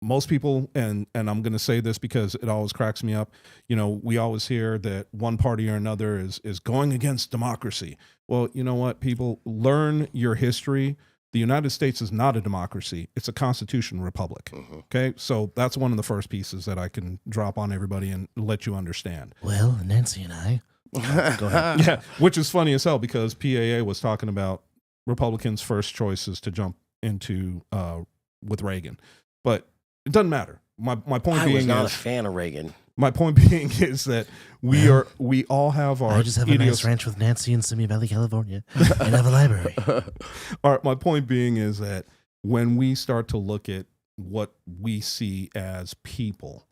Most people, and I'm going to say this because it always cracks me up, we always hear that one party or another is going against democracy. Well, you know what, people, learn your history. The United States is not a democracy. It's a constitutional republic. Okay, so that's one of the first pieces that I can drop on everybody and let you understand. Well, Nancy and I. Go ahead. Yeah, which is funny as hell because PAA was talking about Republicans' first choices to jump into with Reagan, but it doesn't matter. My point being I was not is, a fan of Reagan. My point being is that we all have our. I just have a nice ranch with Nancy in Simi Valley, California, and have a library. All right, my point being is that when we start to look at what we see as people,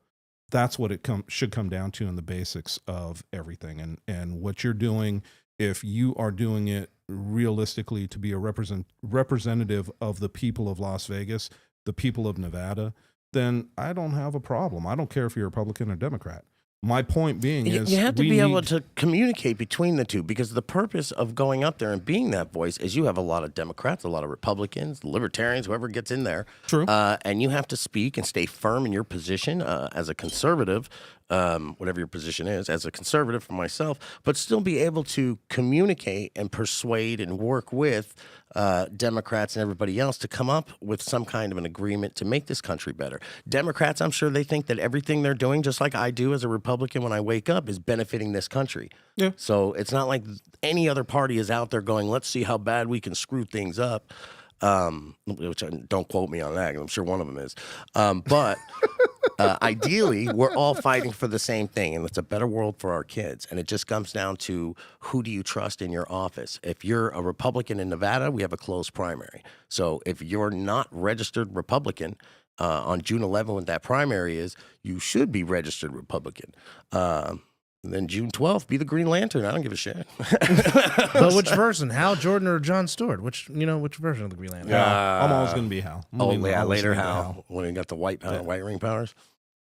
that's what it should come down to in the basics of everything. And what you're doing, if you are doing it realistically to be a representative of the people of Las Vegas, the people of Nevada, then I don't have a problem. I don't care if you're Republican or Democrat. My point being is you have to be able to communicate between the two, because the purpose of going up there and being that voice is you have a lot of Democrats, a lot of Republicans, libertarians, whoever gets in there. True. And you have to speak and stay firm in your position as a conservative, whatever your position is, as a conservative for myself, but still be able to communicate and persuade and work with Democrats and everybody else to come up with some kind of an agreement to make this country better. Democrats, I'm sure they think that everything they're doing, just like I do as a Republican when I wake up, is benefiting this country. Yeah. So it's not like any other party is out there going, let's see how bad we can screw things up. Which don't quote me on that, I'm sure one of them is. But Ideally, we're all fighting for the same thing, and it's a better world for our kids. And it just comes down to who do you trust in your office. If you're a Republican in Nevada, we have a closed primary. So if you're not registered Republican, on June 11th, when that primary is, you should be registered Republican. And then June 12th, be the Green Lantern. I don't give a shit. But which version? Hal Jordan or Jon Stewart? Which version of the Green Lantern? I'm always going to be Hal. Later Hal, when he got the white ring powers.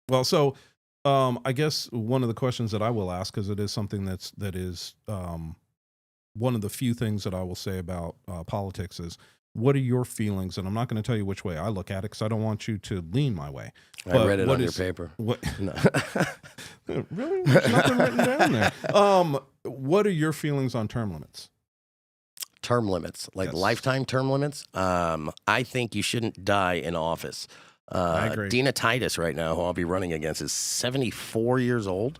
Well, so I guess one of the questions that I will ask, because it is something that is one of the few things that I will say about politics is, what are your feelings? And I'm not going to tell you which way I look at it because I don't want you to lean my way. I read it on your paper. What? No. Really? There's nothing written down there. What are your feelings on term limits? Term limits, like lifetime term limits. I think you shouldn't die in office. I agree. Dina Titus right now, who I'll be running against, is 74 years old.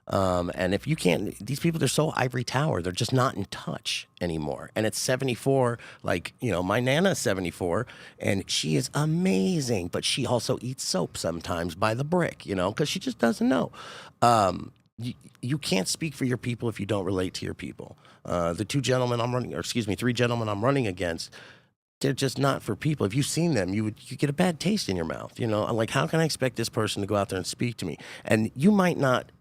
And if you can't, these people, they're so ivory tower, they're just not in touch anymore. And it's 74, like, my Nana's 74, and she is amazing, but she also eats soap sometimes by the brick, because she just doesn't know. You can't speak for your people if you don't relate to your people. The three gentlemen I'm running against, they're just not for people. If you've seen them, you get a bad taste in your mouth. Like, how can I expect this person to go out there and speak to me? And you might not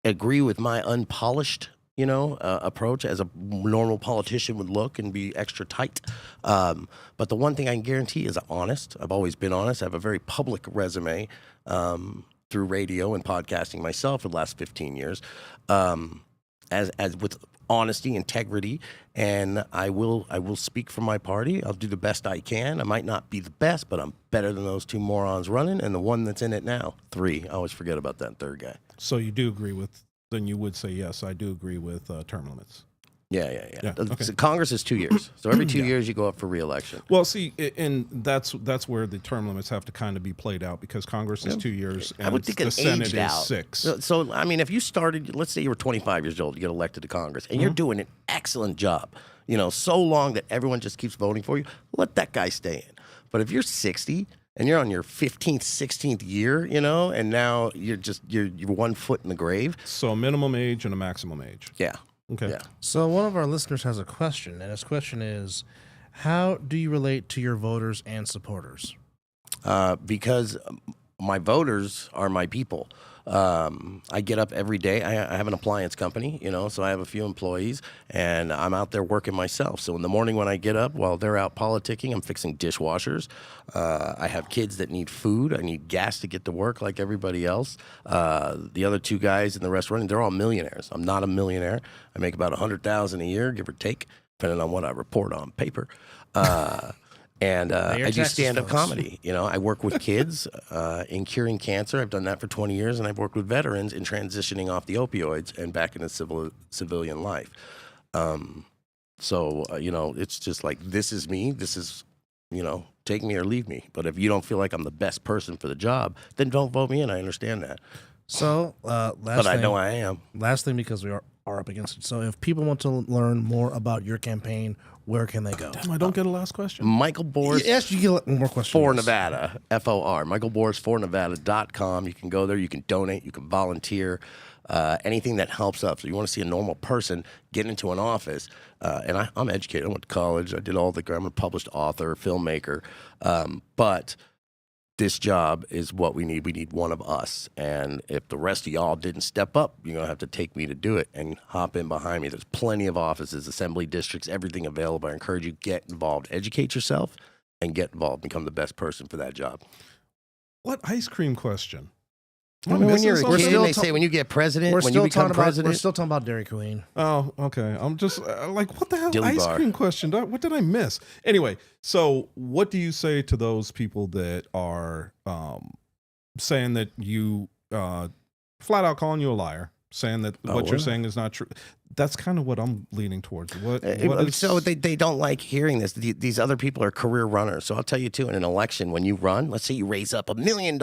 agree with my unpolished, approach as a normal politician would look and be extra tight. But the one thing I can guarantee is I'm honest. I've always been honest. I have a very public resume through radio and podcasting myself for the last 15 years, as with honesty, integrity, and I will speak for my party. I'll do the best I can. I might not be the best, but I'm better than those two morons running and the one that's in it now. 3. I always forget about that third guy. So you do agree with, then you would say, yes, I do agree with term limits. Yeah. Okay. So Congress is 2 years. So every 2 years you go up for re-election. Well, see, and that's where the term limits have to kind of be played out, because Congress is 2 years and I would think the Senate is 6. So, I mean, if you started, let's say you were 25 years old, you get elected to Congress, and you're doing an excellent job, so long that everyone just keeps voting for you, let that guy stay in. But if you're 60 and you're on your 15th, 16th year, and now you're 1 foot in the grave. So a minimum age and a maximum age. Yeah. Okay. Yeah. So one of our listeners has a question, and his question is, how do you relate to your voters and supporters? Because my voters are my people. I get up every day. I have an appliance company, so I have a few employees, and I'm out there working myself. So in the morning when I get up, while they're out politicking, I'm fixing dishwashers. I have kids that need food. I need gas to get to work like everybody else. The other 2 guys in the restaurant, they're all millionaires. I'm not a millionaire. I make about $100,000 a year, give or take, depending on what I report on paper. And I do stand-up comedy. I work with kids in curing cancer. I've done that for 20 years, and I've worked with veterans in transitioning off the opioids and back into civilian life. So it's just like, this is me. This is, take me or leave me. But if you don't feel like I'm the best person for the job, then don't vote me in. I understand that. So, I know I am. Last thing, because we are up against it. So if people want to learn more about your campaign, where can they go? Damn, I don't get a last question. Michael Boris. Yes, you get more questions. For Nevada, FOR. Michael Boris for Nevada.com. You can go there. You can donate. You can volunteer. Anything that helps up. So you want to see a normal person get into an office. And I'm educated. I went to college. I did all the. I'm a published author, filmmaker. But this job is what we need. We need one of us. And if the rest of y'all didn't step up, you're going to have to take me to do it and hop in behind me. There's plenty of offices, assembly districts, everything available. I encourage you, get involved. Educate yourself and get involved. Become the best person for that job. What ice cream question? When you're a We're kid, still they say when you get president, We're when still you become talking about. president. We're still talking about Dairy Queen. Oh, okay. I'm just like, what the hell? Dilly Ice bar. cream question. What did I miss? Anyway, so what do you say to those people that are saying that you flat out calling you a liar, saying that what you're saying is not true. That's kind of what I'm leaning towards. So they don't like hearing this. These other people are career runners. So I'll tell you too, in an election, when you run, let's say you raise up $1 million,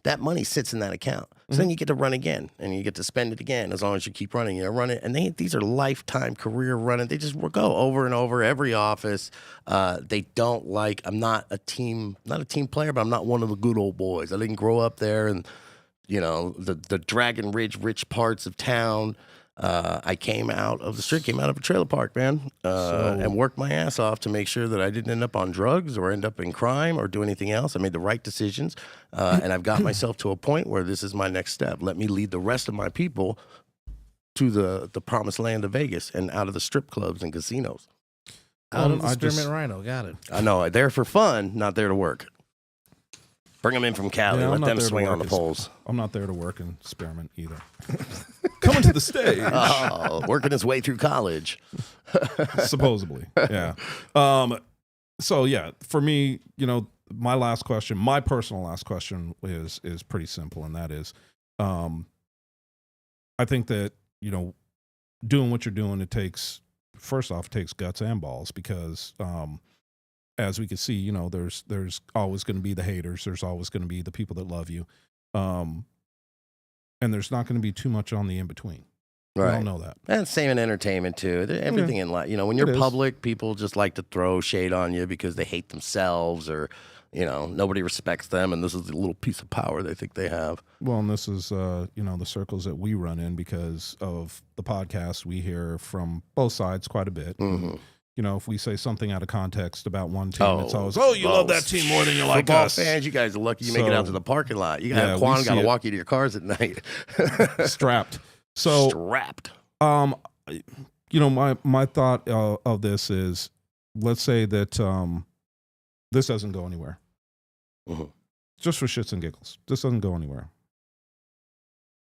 that money sits in that account. So then you get to run again, and you get to spend it again as long as you keep running. You run it, and these are lifetime career running. They just go over and over every office. They don't like. I'm not a team player, but I'm not one of the good old boys. I didn't grow up there, and the Dragon Ridge rich parts of town. I came out of a trailer park, man, and worked my ass off to make sure that I didn't end up on drugs or end up in crime or do anything else. I made the right decisions, and I've got myself to a point where this is my next step. Let me lead the rest of my people to the promised land of Vegas and out of the strip clubs and casinos. Out of the Spearmint Rhino, got it. I know, there for fun, not there to work. Bring them in from Cali. Let them swing on the poles. I'm not there to work and experiment either. Coming to the stage. Oh, working his way through college. Supposedly, yeah. So, yeah, for me, my personal last question is pretty simple, and that is, I think that, doing what you're doing, it takes guts and balls because as we can see, there's always going to be the haters. There's always going to be the people that love you. And there's not going to be too much on the in-between. Right. We all know that. And same in entertainment, too. Everything in life. When you're public, people just like to throw shade on you because they hate themselves or, nobody respects them. And this is a little piece of power they think they have. Well, and this is, the circles that we run in because of the podcast. We hear from both sides quite a bit. Mm-hmm. If we say something out of context about one team, it's always, you love that team more than you like us. Fans, you guys are lucky you make it out to the parking lot. You got Quan got to walk you to your cars at night. Strapped. Strapped. My thought of this is, let's say that this doesn't go anywhere. Mm-hmm. Just for shits and giggles. This doesn't go anywhere.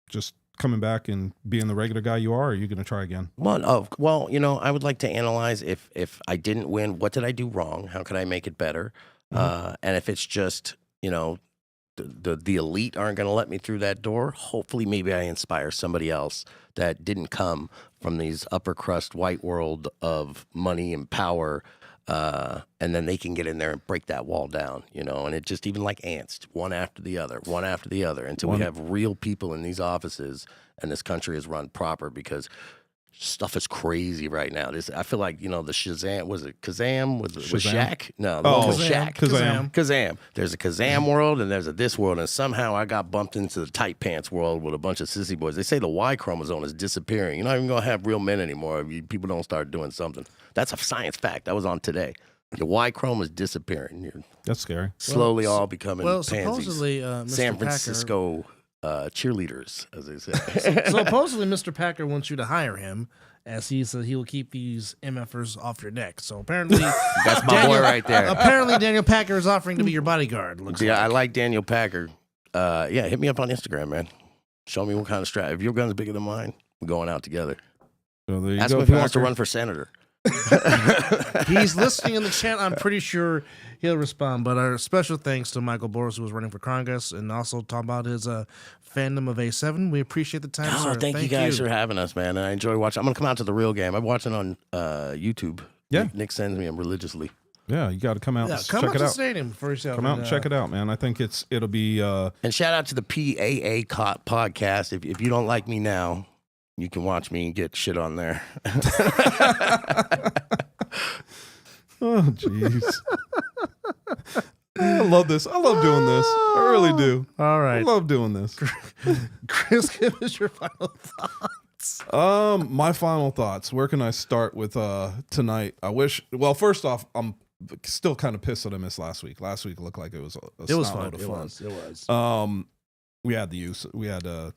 Just coming back and being the regular guy you are, or are you going to try again? Well, I would like to analyze if I didn't win, what did I do wrong? How could I make it better? Mm-hmm. And if it's just, the elite aren't going to let me through that door, hopefully maybe I inspire somebody else that didn't come from these upper crust white world of money and power. And then they can get in there and break that wall down, and it just even like ants, one after the other, until we have real people in these offices and this country is run proper because stuff is crazy right now. I feel like, the Shazam, was it Kazam? Was Shaq? No, Shaq. Kazam. There's a Kazam world and there's a this world, and somehow I got bumped into the tight pants world with a bunch of sissy boys. They say the Y chromosome is disappearing. You're not even going to have real men anymore if people don't start doing something. That's a science fact. That was on today. Your Y chrome is disappearing. That's scary. Slowly all becoming pansies. Supposedly, Mr. San Francisco cheerleaders, as they say. So supposedly Mr. Packer wants you to hire him, as he said he will keep these MFers off your neck. So apparently, that's my boy right there. Apparently, Daniel Packer is offering to be your bodyguard. I like Daniel Packer. Hit me up on Instagram, man. Show me what kind of strap. If your gun's bigger than mine, we're going out together. So there you Ask go, him if he wants to run for senator. He's listening in the chat. I'm pretty sure he'll respond. But our special thanks to Michael Boris, who was running for Congress, and also talk about his fandom of A7. We appreciate the time, sir. Thank you guys for having us, man. And I enjoy watching. I'm going to come out to the real game. I'm watching on YouTube. Yeah. Nick sends me them religiously. Yeah, you got to come out and check it out. Come out to the stadium for yourself. Come out and check it out, man. I think it'll be... And shout out to the PAA podcast. If you don't like me now, you can watch me and get shit on there. Oh, jeez. I love this. I love doing this. I really do. All right. I love doing this. Chris, give us your final thoughts. My final thoughts. Where can I start with tonight? First off, I'm still kind of pissed that I missed last week. Last week looked like it was It was fun. It was. We had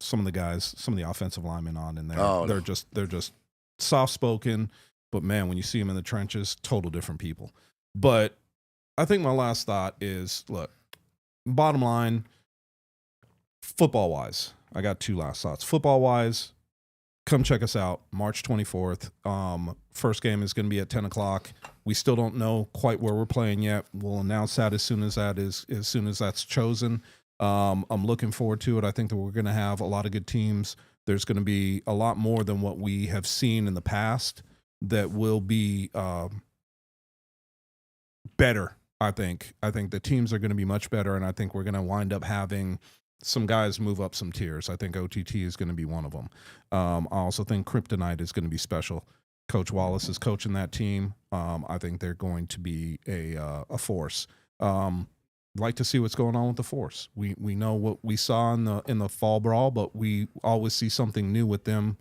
some of the guys, some of the offensive linemen on in there. They're just soft spoken, but man, when you see them in the trenches, total different people. But I think my last thought is, look, bottom line, football wise, I got two last thoughts. Football wise, come check us out March 24th. First game is going to be at 10 o'clock. We still don't know quite where we're playing yet. We'll announce that as soon as that's chosen. I'm looking forward to it. I think that we're going to have a lot of good teams. There's going to be a lot more than what we have seen in the past that will be better. I think the teams are going to be much better, and I think we're going to wind up having some guys move up some tiers. I think OTT is going to be one of them. I also think Kryptonite is going to be special. Coach Wallace is coaching that team. I think they're going to be a force. Like to see what's going on with the force. We know what we saw in the fall brawl, but we always see something new with them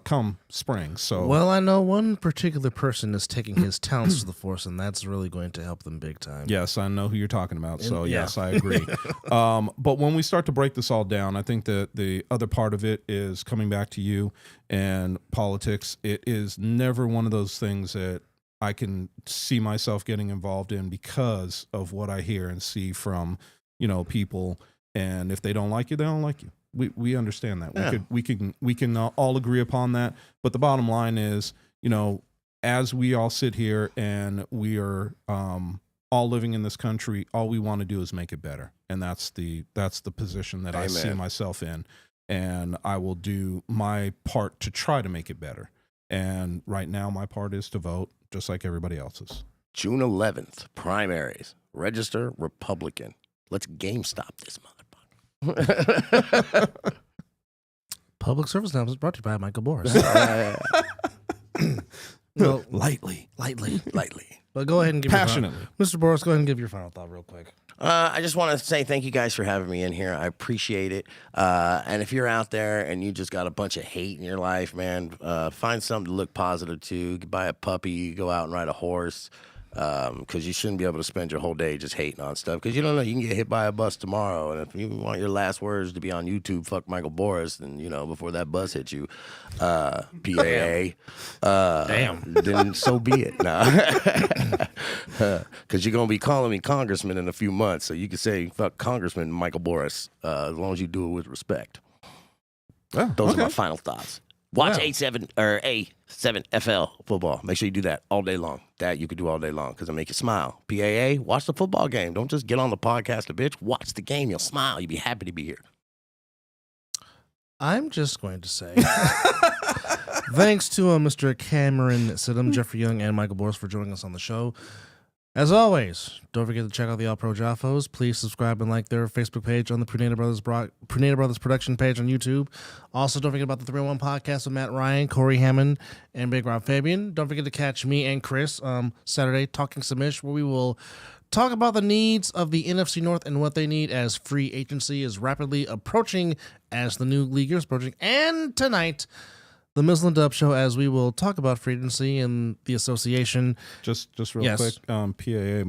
come spring. So well, I know one particular person is taking his talents to the force, and that's really going to help them big time. yes, I know who you're talking about. So Yeah. yes, I agree. But when we start to break this all down, I think that the other part of it is coming back to you and politics. It is never one of those things that I can see myself getting involved in because of what I hear and see from, people. And if they don't like you, they don't like you. We understand that. Yeah. We can all agree upon that. But the bottom line is, as we all sit here and we are all living in this country, all we want to do is make it better, and that's the position that I see Amen. myself in, and I will do my part to try to make it better. And right now, my part is to vote, just like everybody else's. June 11th, primaries. Register Republican. Let's GameStop this motherfucker. Public service announcement brought to you by Michael Boris. Well, Lightly. lightly. Lightly. But go ahead and give Passionately. Mr. Boris, go ahead and give your final thought real quick. I just want to say thank you guys for having me in here. I appreciate it. And if you're out there and you just got a bunch of hate in your life, man, find something to look positive to. Buy a puppy, go out and ride a horse. Because you shouldn't be able to spend your whole day just hating on stuff. Because you don't know, you can get hit by a bus tomorrow. And if you want your last words to be on YouTube, fuck Michael Boris, then, before that bus hits you, PAA. Damn. Then so be it. Because you're going to be calling me congressman in a few months. So you can say, fuck Congressman Michael Boris, as long as you do it with respect. Oh, Those okay. are my final thoughts. Watch Yeah. A7 FL football. Make sure you do that all day long. That you could do all day long because it'll make you smile. PAA, watch the football game. Don't just get on the podcast, bitch. Watch the game. You'll smile. You'll be happy to be here. I'm just going to say thanks to Mr. Camren Sidhom, Jeffrey Young, and Michael Boris for joining us on the show. As always, don't forget to check out the All Pro Jaffos. Please subscribe and like their Facebook page on the Prenator Brothers production page on YouTube. Also, don't forget about the 301 podcast with Matt Ryan, Corey Hammond, and Big Rob Fabian. Don't forget to catch me and Chris Saturday Talking Samish, where we will talk about the needs of the NFC North and what they need as free agency is rapidly approaching as the new league year is approaching. And tonight, the Mizzle and Dub Show, as we will talk about free agency and the association. Just real Yes. quick, PAA.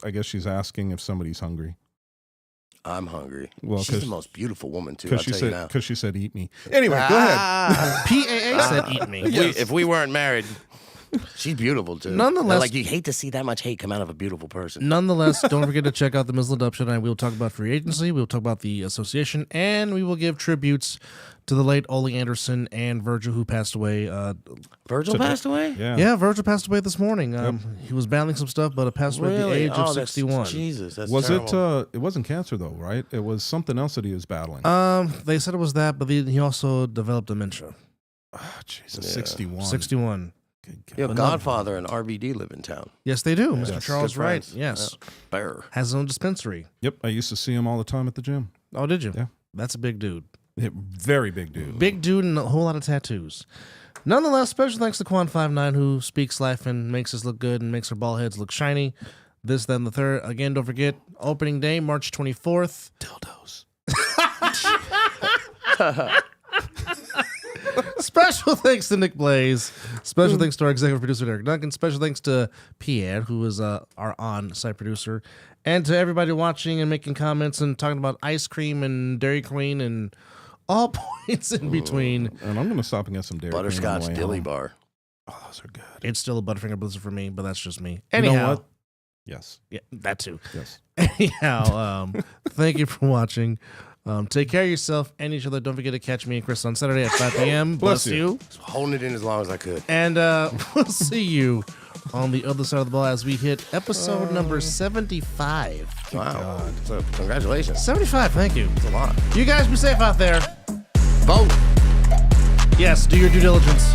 I guess she's asking if somebody's hungry I'm hungry. Well, She's the 'cause- most beautiful woman, too. I'll because tell you now. she said eat me. Anyway, go ahead. PAA said eat me. If we weren't married, she's beautiful, too. Nonetheless- Like, you hate to see that much hate come out of a beautiful person. Nonetheless, don't forget to check out the Mizzle and Dub Show tonight. We will talk about free agency, we will talk about the association, and we will give tributes to the late Ole Anderson and Virgil, who passed away. Virgil passed away? Yeah. Yeah, Virgil passed away this morning. He was battling some stuff, but passed away at the age of 61. Jesus, that's Was terrible. it wasn't cancer though, right? It was something else that he was battling. They said it was that, but he also developed dementia. Jesus, Yeah. 61. 61. Good God. Your Godfather and RVD live in town. Yes, they do. Mr. Yes. Charles Good Wright. friends. Yes. Yeah. Bear. Has his own dispensary. Yep, I used to see him all the time at the gym. Oh, did you? Yeah. That's a big dude. Very big dude. Big dude and a whole lot of tattoos. Nonetheless, special thanks to Quan59, who speaks life and makes us look good and makes our ball heads look shiny. This, then, the third. Again, don't forget, opening day, March 24th. Dildos. Special thanks to Nick Blaze. Special thanks to our executive producer, Eric Duncan. Special thanks to Pierre, who is our on-site producer. And to everybody watching and making comments and talking about ice cream and Dairy Queen and all points in between. And I'm going to stop and get some Dairy Queen on the Butterscotch way Dilly home. Bar. Oh, those are good. It's still a Butterfinger Blizzard for me, but that's just me. You Anyhow. know what? Yes. Yeah, that too. Yes. Anyhow, thank you for watching. Take care of yourself and each other. Don't forget to catch me and Chris on Saturday at 5 p.m. Bless you. Just holding it in as long as I could. And we'll see you on the other side of the ball as we hit episode number 75. Wow. So, congratulations. 75, thank you. That's a lot. You guys be safe out there. Vote. Yes, do your due diligence.